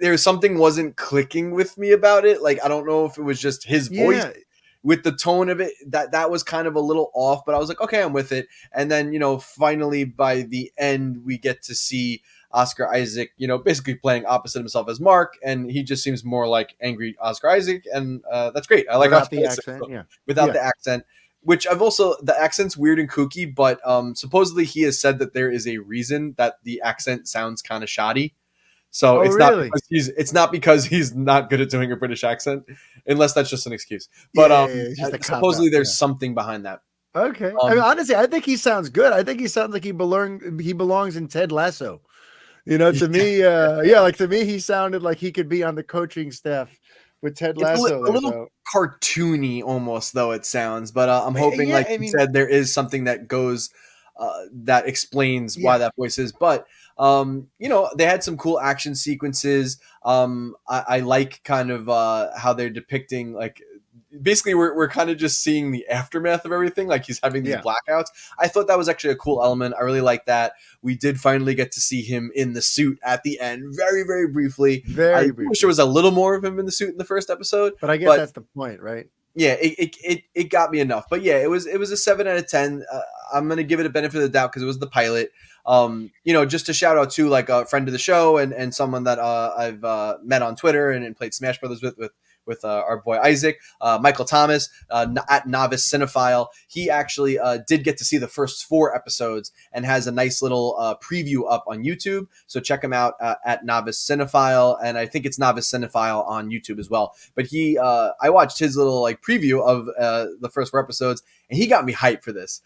there's something wasn't clicking with me about it. Like I don't know if it was just his voice with the tone of it that was kind of a little off, but I was like, okay, I'm with it. And then, finally by the end, we get to see Oscar Isaac, basically playing opposite himself as Mark. And he just seems more like angry Oscar Isaac. And that's great. I like without the accent. Without the accent, which the accent's weird and kooky, but supposedly he has said that there is a reason that the accent sounds kind of shoddy. So it's not because he's not good at doing a British accent, unless that's just an excuse. But supposedly there's something behind that. Okay. I mean, honestly, I think he sounds good. I think he sounds like he belongs in Ted Lasso. To me, to me, he sounded like he could be on the coaching staff with Ted Lasso. A little cartoony almost, though it sounds. But I'm hoping, you said, there is something that goes that explains why that voice is. But they had some cool action sequences. I like kind of how they're depicting, like, basically we're kind of just seeing the aftermath of everything. Like he's having these blackouts. I thought that was actually a cool element. I really like that. We did finally get to see him in the suit at the end, very, very briefly. I wish there was a little more of him in the suit in the first episode. But I guess that's the point, right? Yeah, it got me enough. But yeah, it was a 7 out of 10. I'm gonna give it a benefit of the doubt because it was the pilot. Just to shout out to like a friend of the show and someone that I've met on Twitter and played Smash Brothers with with our boy Isaac, Michael Thomas, at Novice Cinephile. He actually did get to see the first 4 episodes and has a nice little preview up on YouTube. So check him out at Novice Cinephile, and I think it's Novice Cinephile on YouTube as well. But I watched his little like preview of the first 4 episodes, and he got me hyped for this.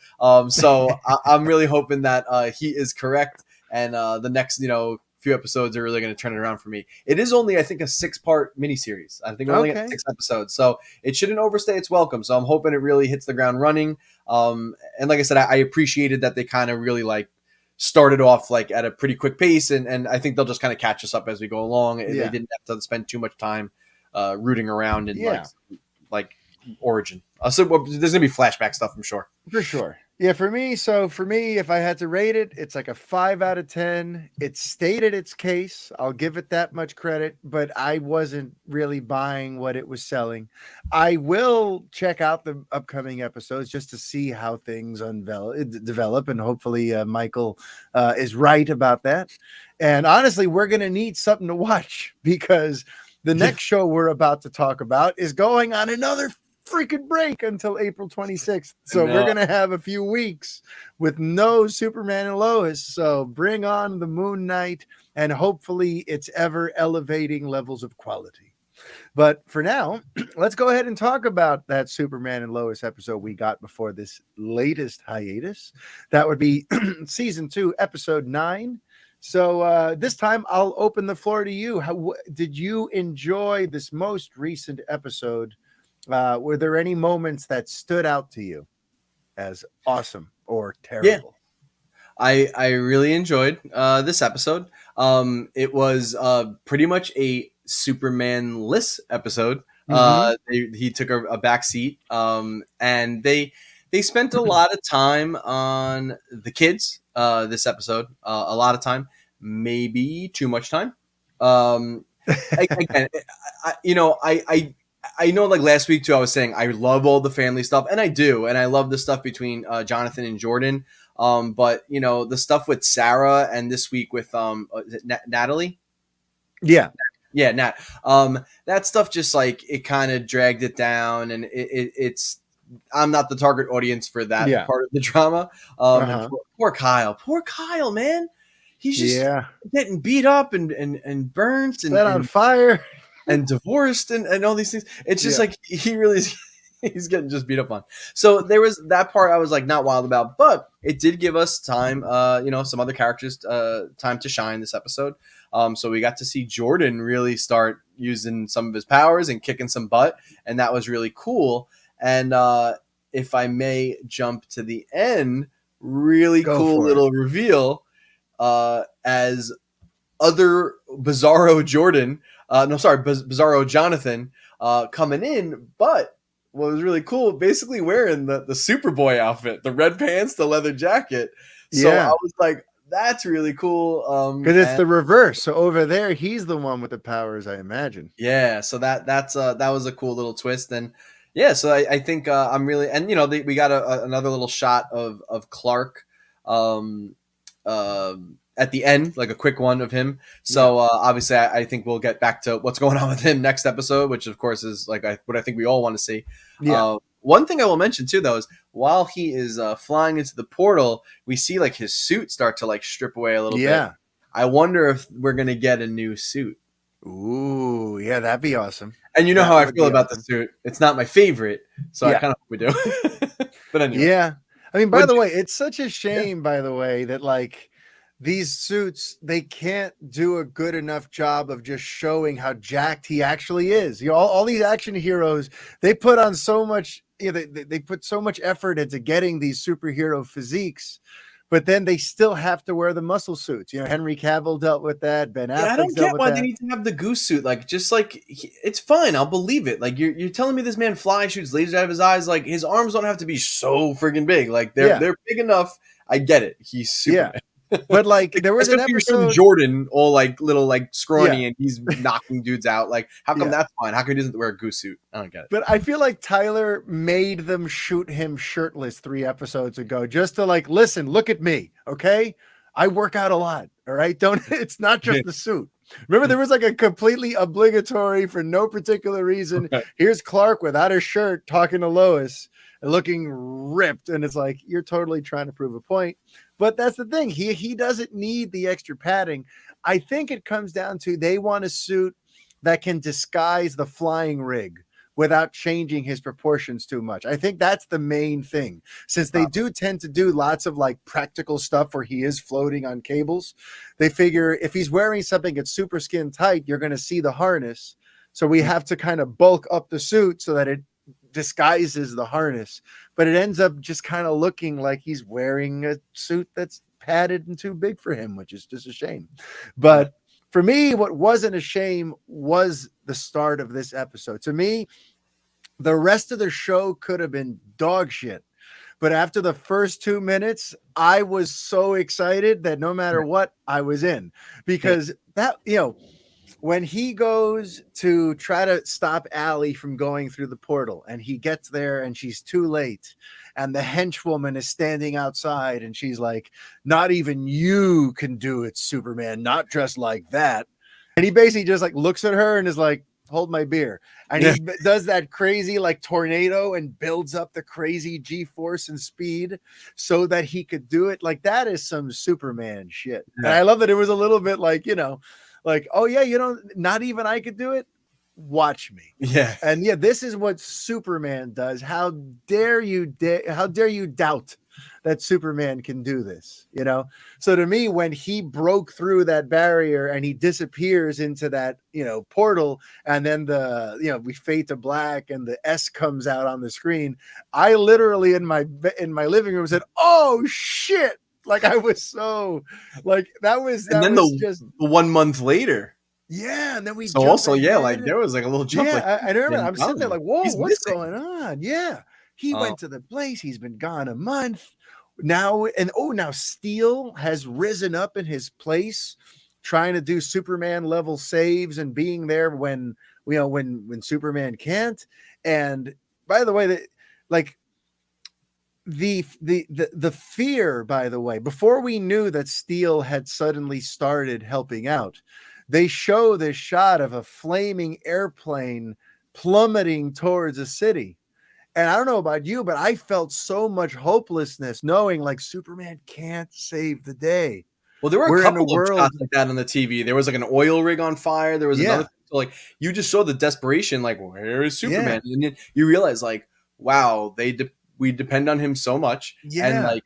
So I'm really hoping that he is correct, and the next few episodes are really going to turn it around for me. It is only, I think, a 6-part miniseries. I think we're only at 6 episodes, so it shouldn't overstay its welcome. So I'm hoping it really hits the ground running. And like I said, I appreciated that they kind of really like started off like at a pretty quick pace, and I think they'll just kind of catch us up as we go along. They didn't have to spend too much time rooting around in like origin. So there's gonna be flashback stuff, I'm sure. For sure. Yeah, for me, if I had to rate it, it's like a 5 out of 10. It stated its case. I'll give it that much credit, but I wasn't really buying what it was selling. I will check out the upcoming episodes just to see how things develop, and hopefully Michael is right about that. And honestly, we're going to need something to watch, because the next show we're about to talk about is going on another freaking break until April 26th. So we're going to have a few weeks with no Superman and Lois. So bring on the Moon Knight, and hopefully it's ever elevating levels of quality. But for now, let's go ahead and talk about that Superman and Lois episode we got before this latest hiatus. That would be season 2, episode 9. So this time I'll open the floor to you. How did you enjoy this most recent episode? Were there any moments that stood out to you as awesome or terrible? Yeah. I really enjoyed this episode. It was pretty much a Superman-less episode. He took a back seat, and they spent a lot of time on the kids this episode. A lot of time, maybe too much time. Again, I know, like last week too, I was saying I love all the family stuff, and I do, and I love the stuff between Jonathan and Jordan. But the stuff with Sarah, and this week with is it Natalie? Yeah, Nat. That stuff just like it kind of dragged it down, and it's I'm not the target audience for that part of the drama. Poor Kyle, man. He's just getting beat up and burnt and set on fire. And divorced and all these things. It's just like he really is, he's getting just beat up on. So there was that part I was like not wild about, but it did give us time, some other characters time to shine this episode. So we got to see Jordan really start using some of his powers and kicking some butt, and that was really cool. And if I may jump to the end, really cool little reveal as other Bizarro Jordan. Bizarro Jonathan coming in, but what was really cool, basically wearing the Superboy outfit, the red pants, the leather jacket. So I was like, that's really cool. Because it's the reverse. So over there, he's the one with the powers, I imagine. Yeah. So that was a cool little twist. And so I think I'm really, and we got another little shot of Clark. At the end, like a quick one of him. So obviously, I think we'll get back to what's going on with him next episode, which of course is like what I think we all want to see. One thing I will mention too, though, is while he is flying into the portal, we see like his suit start to like strip away a little bit. I wonder if we're gonna get a new suit. Ooh, yeah, that'd be awesome. And you know how I feel about the suit. It's not my favorite, so I kind of hope we do. But anyway, I mean, by the way, it's such a shame, by the way, that like these suits, they can't do a good enough job of just showing how jacked he actually is. All these action heroes, they put on so much, they put so much effort into getting these superhero physiques, but then they still have to wear the muscle suits. Henry Cavill dealt with that. Ben Affleck. I don't get why they need to have the goose suit. Like, just like it's fine. I'll believe it. Like you're telling me this man flies, shoots lasers out of his eyes. Like his arms don't have to be so friggin' big. Like they're big enough. I get it. He's Superman. But like there was an episode Jordan all like little like scrawny and he's knocking dudes out. Like how come that's fine? How come he doesn't wear a goose suit? I don't get it. But I feel like Tyler made them shoot him shirtless 3 episodes ago just to like, listen, look at me, okay? I work out a lot. All right. It's not just the suit. Remember, there was like a completely obligatory for no particular reason. Right. Here's Clark without a shirt talking to Lois and looking ripped. And it's like, you're totally trying to prove a point. But that's the thing. He doesn't need the extra padding. I think it comes down to they want a suit that can disguise the flying rig without changing his proportions too much. I think that's the main thing, since they do tend to do lots of like practical stuff where he is floating on cables. They figure if he's wearing something that's super skin tight, you're going to see the harness. So we have to kind of bulk up the suit so that it disguises the harness, but it ends up just kind of looking like he's wearing a suit that's padded and too big for him, which is just a shame. But for me, what wasn't a shame was the start of this episode. To me, the rest of the show could have been dog shit. But after the first 2 minutes, I was so excited that no matter what, I was in. Because that, when he goes to try to stop Allie from going through the portal and he gets there and she's too late and the henchwoman is standing outside and she's like, not even you can do it, Superman, not just like that. And he basically just like looks at her and is like, hold my beer. And he does that crazy like tornado and builds up the crazy G-force and speed so that he could do it. Like that is some Superman shit. And I love that it was a little bit like, like, oh yeah, not even I could do it. Watch me. Yeah. And this is what Superman does. How dare you doubt that Superman can do this? So to me, when he broke through that barrier and he disappears into that, portal, and then we fade to black and the S comes out on the screen, I literally in my living room said, oh shit. Like I was so like just 1 month later. Yeah, and then we so also like there was like a little jump. Yeah, I remember. I'm sitting there like, whoa, what's going on? Yeah, he went to the place. He's been gone a month now, and now Steel has risen up in his place, trying to do Superman level saves and being there when when Superman can't. And by the way, the fear, by the way, before we knew that Steel had suddenly started helping out, they show this shot of a flaming airplane plummeting towards a city. And I don't know about you, but I felt so much hopelessness knowing like Superman can't save the day. Well, there were a couple of shots like that on the TV. There was like an oil rig on fire. There was another, so like you just saw the desperation, like where is Superman? And then you realize like, wow, we depend on him so much. And like,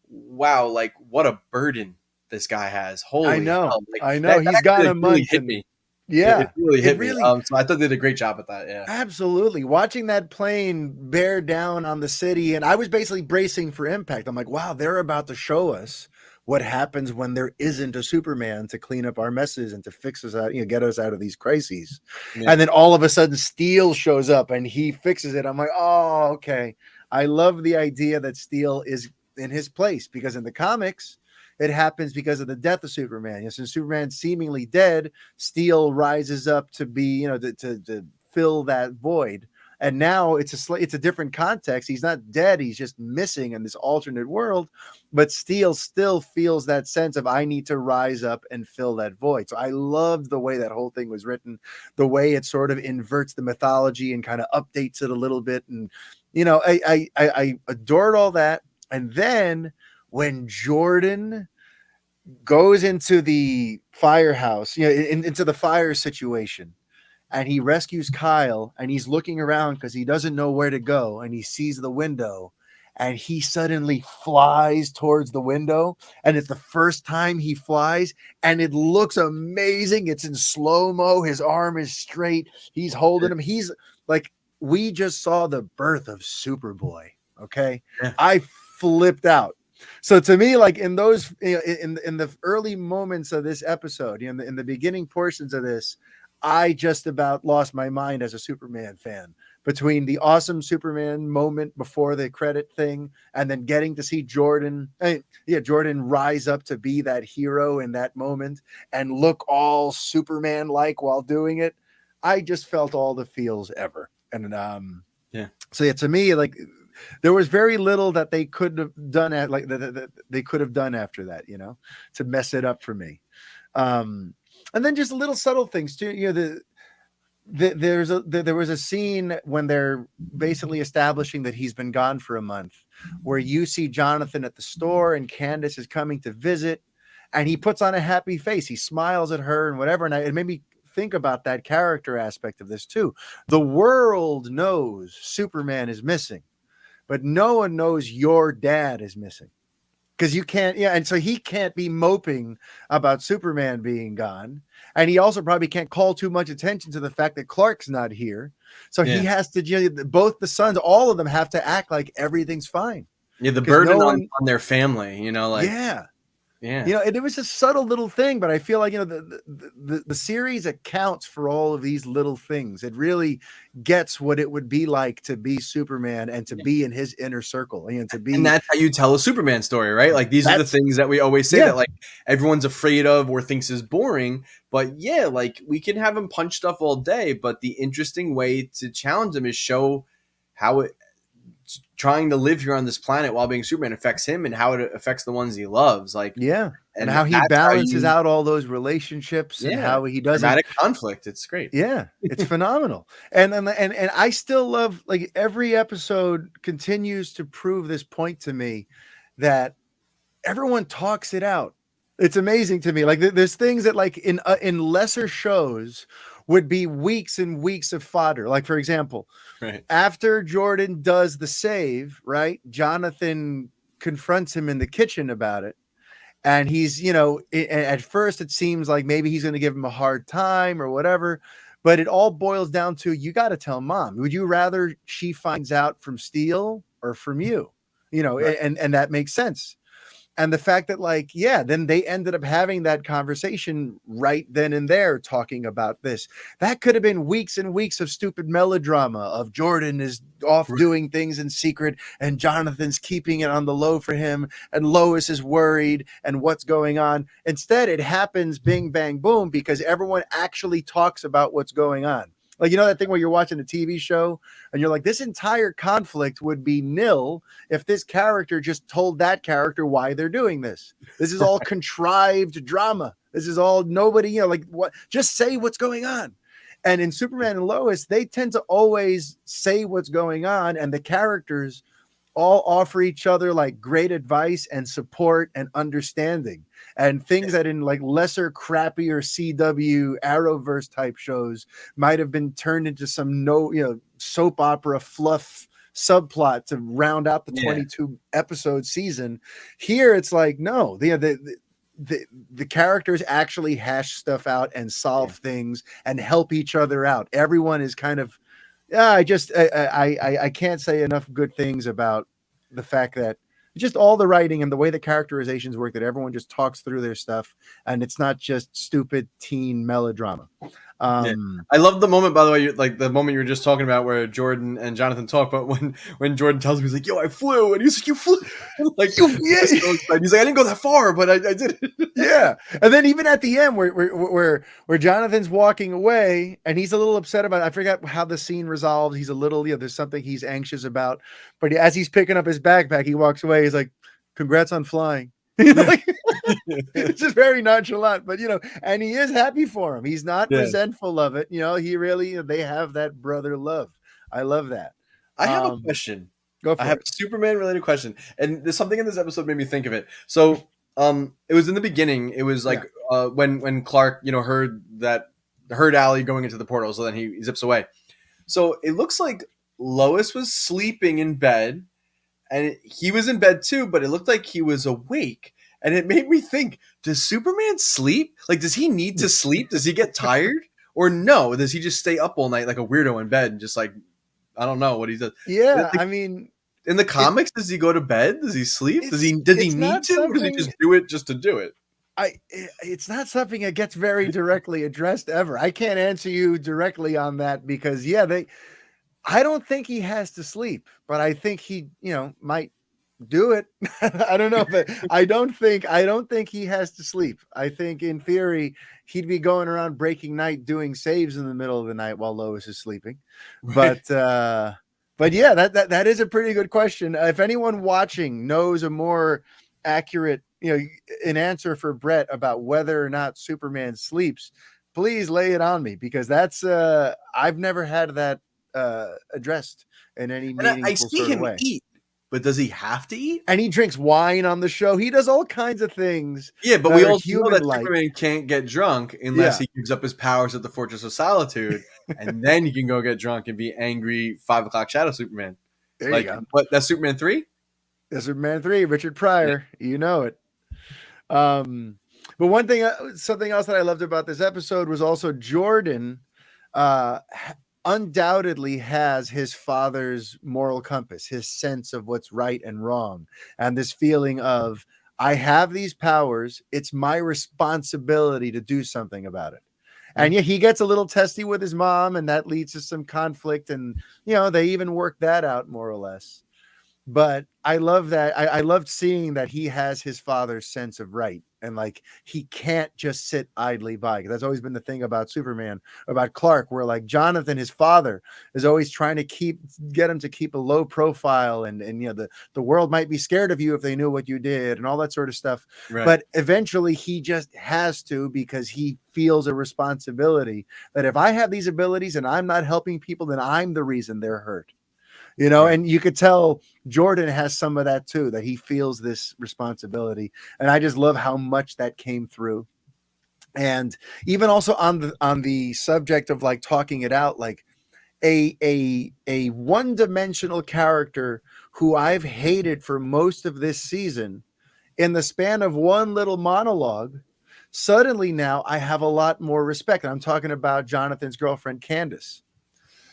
wow, like what a burden this guy has. Holy I know. Hell. Like, I know. He's got a month. Really hit me. Yeah. It really hit me. So I thought they did a great job at that. Yeah. Absolutely. Watching that plane bear down on the city. And I was basically bracing for impact. I'm like, wow, they're about to show us what happens when there isn't a Superman to clean up our messes and to fix us out, get us out of these crises. Yeah. And then all of a sudden Steel shows up and he fixes it. I'm like, oh, okay. I love the idea that Steel is in his place, because in the comics, it happens because of the death of Superman. Since Superman's seemingly dead, Steel rises up to be, to fill that void. And now it's a different context. He's not dead. He's just missing in this alternate world. But Steel still feels that sense of, I need to rise up and fill that void. So I loved the way that whole thing was written, the way it sort of inverts the mythology and kind of updates it a little bit. And, I adored all that. And then when Jordan goes into the firehouse, into the fire situation, and he rescues Kyle, and he's looking around because he doesn't know where to go, and he sees the window, and he suddenly flies towards the window, and it's the first time he flies, and it looks amazing. It's in slow-mo. His arm is straight. He's holding him. He's like, we just saw the birth of Superboy. Okay. Yeah. I flipped out. So to me, like in those, in the early moments of this episode, in the beginning portions of this, I just about lost my mind as a Superman fan, between the awesome Superman moment before the credit thing and then getting to see Jordan rise up to be that hero in that moment and look all Superman like while doing it. I just felt all the feels ever. And so to me, like there was very little that they could have done that they could have done after that, to mess it up for me. And then just little subtle things too. There was a scene when they're basically establishing that he's been gone for a month, where you see Jonathan at the store and Candace is coming to visit, and he puts on a happy face. He smiles at her and whatever. And it made me think about that character aspect of this too. The world knows Superman is missing, but no one knows your dad is missing. Because you can't, and so he can't be moping about Superman being gone. And he also probably can't call too much attention to the fact that Clark's not here. So he has to, both the sons, all of them have to act like everything's fine. Yeah, the burden on their family, it was a subtle little thing, but I feel like, the series accounts for all of these little things. It really gets what it would be like to be Superman and to be in his inner circle, and that's how you tell a Superman story, right? Like these are the things that we always say that like everyone's afraid of or thinks is boring. But like we can have him punch stuff all day, but the interesting way to challenge him is show how it trying to live here on this planet while being Superman affects him and how it affects the ones he loves. And how he balances out all those relationships and how he does dramatic conflict. It's great. Yeah, it's phenomenal. And I still love, like, every episode continues to prove this point to me that everyone talks it out. It's amazing to me. Like there's things that like in lesser shows would be weeks and weeks of fodder. Like, for example, after Jordan does the save, right, Jonathan confronts him in the kitchen about it. And he's, at first it seems like maybe he's going to give him a hard time or whatever. But it all boils down to, you got to tell mom. Would you rather she finds out from Steele or from you? And that makes sense. And the fact that, like, then they ended up having that conversation right then and there, talking about this. That could have been weeks and weeks of stupid melodrama of Jordan is off doing things in secret and Jonathan's keeping it on the low for him and Lois is worried and what's going on. Instead, it happens bing, bang, boom, because everyone actually talks about what's going on. Like, that thing where you're watching a TV show and you're like, this entire conflict would be nil if this character just told that character why they're doing this. This is all contrived drama. This is all nobody, what? Just say what's going on. And in Superman and Lois, they tend to always say what's going on, and the characters all offer each other like great advice and support and understanding, and things that in like lesser, crappier CW Arrowverse type shows might have been turned into some soap opera fluff subplot to round out the 22 episode season. Here it's like, no, the characters actually hash stuff out and solve things and help each other out. Everyone is kind of, I can't say enough good things about the fact that just all the writing and the way the characterizations work, that everyone just talks through their stuff and it's not just stupid teen melodrama. I love the moment, by the way, like the moment you were just talking about where Jordan and Jonathan talk, but when Jordan tells me, he's like, yo, I flew, and he's like, you flew, like, he's like, I didn't go that far, but I did it. And then even at the end where Jonathan's walking away and he's a little upset about it. I forgot how the scene resolves. He's a little, there's something he's anxious about, but as he's picking up his backpack, he walks away. He's like, congrats on flying. It's just very nonchalant, but and he is happy for him. He's not resentful of it. He really, they have that brother love. I love that. I have a question. Go for it. I have a Superman related question, and there's something in this episode made me think of it. So, it was in the beginning. It was like when Clark, heard Allie going into the portal, so then he zips away. So it looks like Lois was sleeping in bed. And he was in bed too, but it looked like he was awake. And it made me think, does Superman sleep? Like, does he need to sleep? Does he get tired? Or no, does he just stay up all night like a weirdo in bed and just like, I don't know what he does. Yeah, I mean, in the comics, does he go to bed? Does he sleep? Does he need to? Or does he just do it just to do it? It's not something that gets very directly addressed ever. I can't answer you directly on that because, I don't think he has to sleep, but I think he, might do it. I don't know, but I don't think he has to sleep. I think in theory, he'd be going around breaking night doing saves in the middle of the night while Lois is sleeping. But But yeah, that is a pretty good question. If anyone watching knows a more accurate, an answer for Brett about whether or not Superman sleeps, please lay it on me, because that's I've never had that addressed in any meaningful see sort of him way. eat, but does he have to eat? And he drinks wine on the show. He does all kinds of things. Yeah, but we also know that Superman can't get drunk unless he gives up his powers at the Fortress of Solitude, and then he can go get drunk and be angry 5 o'clock Shadow Superman. There you go. What? That's Superman 3? That's Superman 3, Richard Pryor. Yeah. You know it. But one thing, something else that I loved about this episode was also Jordan undoubtedly has his father's moral compass, his sense of what's right and wrong, and this feeling of, I have these powers, it's my responsibility to do something about it. And yeah, he gets a little testy with his mom, and that leads to some conflict, and they even work that out more or less. But I love that. I loved seeing that he has his father's sense of right, and like he can't just sit idly by. Because that's always been the thing about Superman, about Clark, where like Jonathan, his father, is always trying to get him to keep a low profile, and the world might be scared of you if they knew what you did, and all that sort of stuff. Right. But eventually he just has to, because he feels a responsibility that if I have these abilities and I'm not helping people, then I'm the reason they're hurt. And you could tell Jordan has some of that too, that he feels this responsibility. And I just love how much that came through. And even also on the subject of like talking it out, like a one-dimensional character who I've hated for most of this season, in the span of one little monologue, suddenly now I have a lot more respect. And I'm talking about Jonathan's girlfriend, Candace,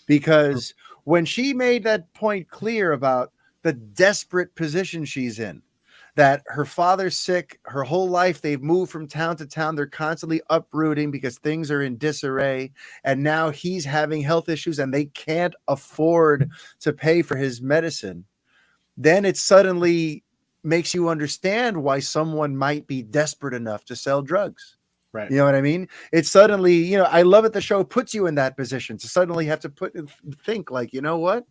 because when she made that point clear about the desperate position she's in, that her father's sick, her whole life they've moved from town to town, they're constantly uprooting because things are in disarray, and now he's having health issues and they can't afford to pay for his medicine, then it suddenly makes you understand why someone might be desperate enough to sell drugs. Right. You know what I mean? It's suddenly, I love it. The show puts you in that position to suddenly have to think like, what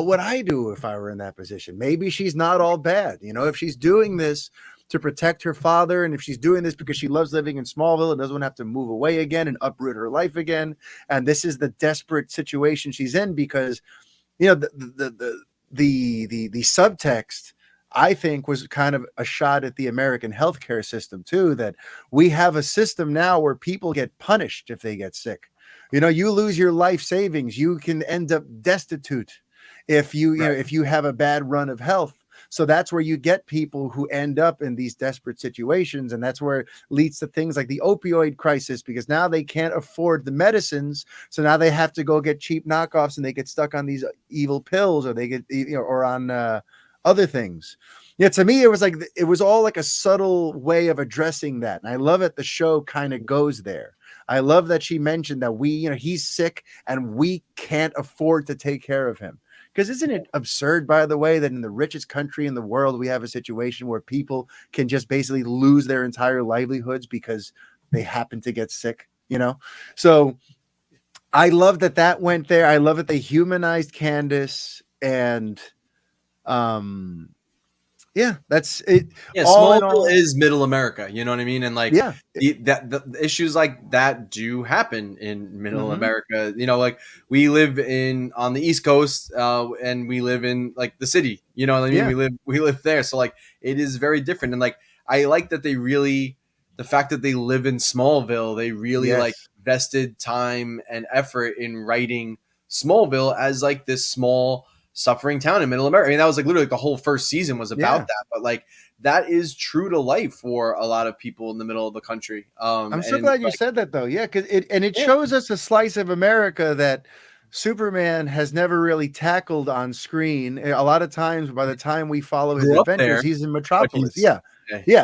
would I do if I were in that position? Maybe she's not all bad. If she's doing this to protect her father, and if she's doing this because she loves living in Smallville and doesn't want to have to move away again and uproot her life again, and this is the desperate situation she's in, because, the subtext, I think, was kind of a shot at the American healthcare system too, that we have a system now where people get punished if they get sick. You lose your life savings. You can end up destitute if if you have a bad run of health. So that's where you get people who end up in these desperate situations. And that's where it leads to things like the opioid crisis, because now they can't afford the medicines. So now they have to go get cheap knockoffs, and they get stuck on these evil pills, or they get, or on, other things. To me, it was all like a subtle way of addressing that. And I love it. The show kind of goes there. I love that she mentioned that he's sick and we can't afford to take care of him. Because isn't it absurd, by the way, that in the richest country in the world, we have a situation where people can just basically lose their entire livelihoods because they happen to get sick, So I love that went there. I love that they humanized Candace, and that's it. Yeah, Smallville is middle America, you know what I mean? And like, the issues like that do happen in middle America. Like we live on the East Coast, and we live in like the city, you know what I mean? Yeah. We live there. So like, it is very different. And like, I like that the fact that they live in Smallville, they really like vested time and effort in writing Smallville as like this small suffering town in middle America. I mean, that was like literally the whole first season was about that, but like that is true to life for a lot of people in the middle of the country. I'm so glad you said that though. Yeah. Cause it shows us a slice of America that Superman has never really tackled on screen. A lot of times by the time we follow his adventures, he's in Metropolis. Yeah.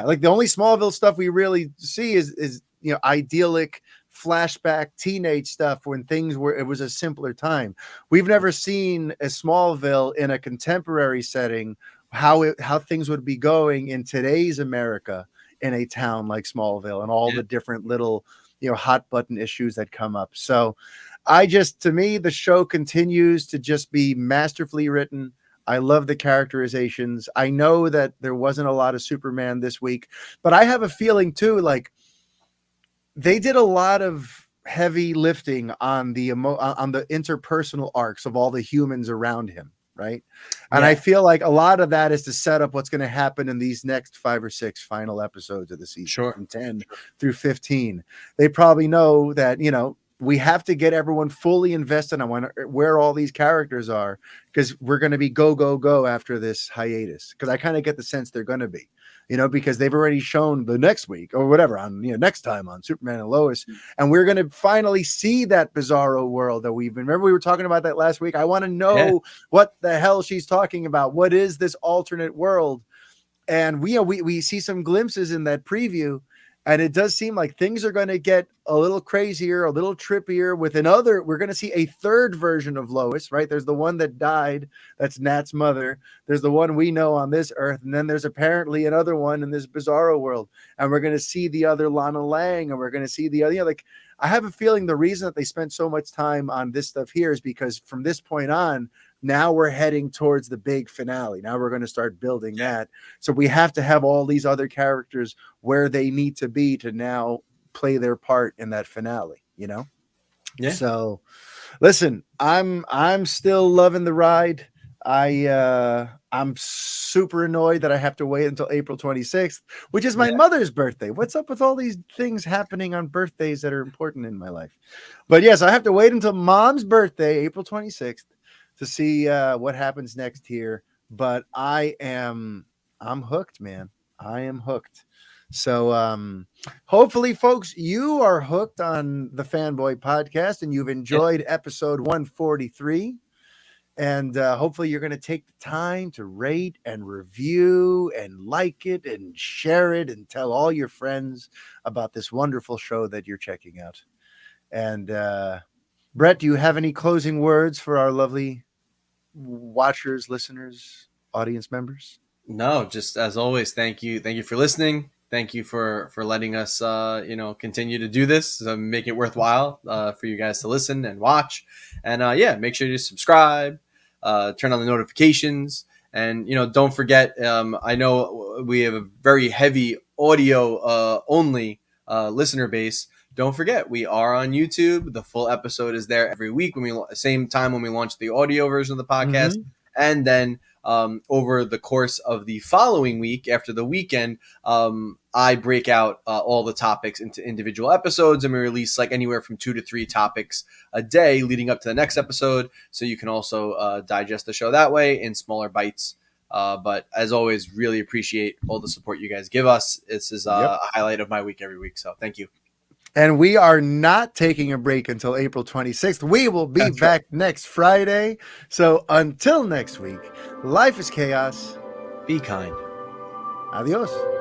Like the only Smallville stuff we really see is idyllic flashback teenage stuff when it was a simpler time. We've never seen a Smallville in a contemporary setting, how things would be going in today's America in a town like Smallville, and all the different little hot button issues that come up. So to me, the show continues to just be masterfully written. I love the characterizations. I know that there wasn't a lot of Superman this week, but I have a feeling too, like they did a lot of heavy lifting on the interpersonal arcs of all the humans around him. Right. And I feel like a lot of that is to set up what's going to happen in these next 5 or 6 final episodes of the season, from 10 through 15. They probably know that, we have to get everyone fully invested on where all these characters are, because we're going to be go after this hiatus. Because I kind of get the sense they're going to be, because they've already shown the next week or whatever on, next time on Superman and Lois. And we're going to finally see that bizarro world that remember we were talking about that last week. I want to know what the hell she's talking about. What is this alternate world? And we see some glimpses in that preview. And it does seem like things are going to get a little crazier, a little trippier with we're going to see a third version of Lois, right? There's the one that died. That's Nat's mother. There's the one we know on this earth. And then there's apparently another one in this bizarro world. And we're going to see the other Lana Lang, and we're going to see the other, I have a feeling the reason that they spent so much time on this stuff here is because from this point on, now we're heading towards the big finale. Now we're going to start building that. So we have to have all these other characters where they need to be to now play their part in that finale, Yeah. So listen, I'm still loving the ride. I'm super annoyed that I have to wait until April 26th, which is my mother's birthday. What's up with all these things happening on birthdays that are important in my life? But yes, I have to wait until Mom's birthday, April 26th, to see what happens next here. But I'm hooked, man. I am hooked. So hopefully, folks, you are hooked on the Fanboy Podcast and you've enjoyed episode 143. And hopefully you're going to take the time to rate and review and like it and share it and tell all your friends about this wonderful show that you're checking out. And Brett, do you have any closing words for our lovely watchers, listeners, audience members? No, just as always, thank you for listening. Thank you for letting us continue to do this, make it worthwhile for you guys to listen and watch. And make sure you subscribe, turn on the notifications, and don't forget, I know we have a very heavy audio only listener base. Don't forget, we are on YouTube. The full episode is there every week same time when we launch the audio version of the podcast. And then over the course of the following week, after the weekend, I break out all the topics into individual episodes, and we release like anywhere from 2 to 3 topics a day leading up to the next episode. So you can also digest the show that way in smaller bites. But as always, really appreciate all the support you guys give us. This is a highlight of my week every week. So thank you. And we are not taking a break until April 26th. We will be back next Friday. So until next week, life is chaos. Be kind. Adios.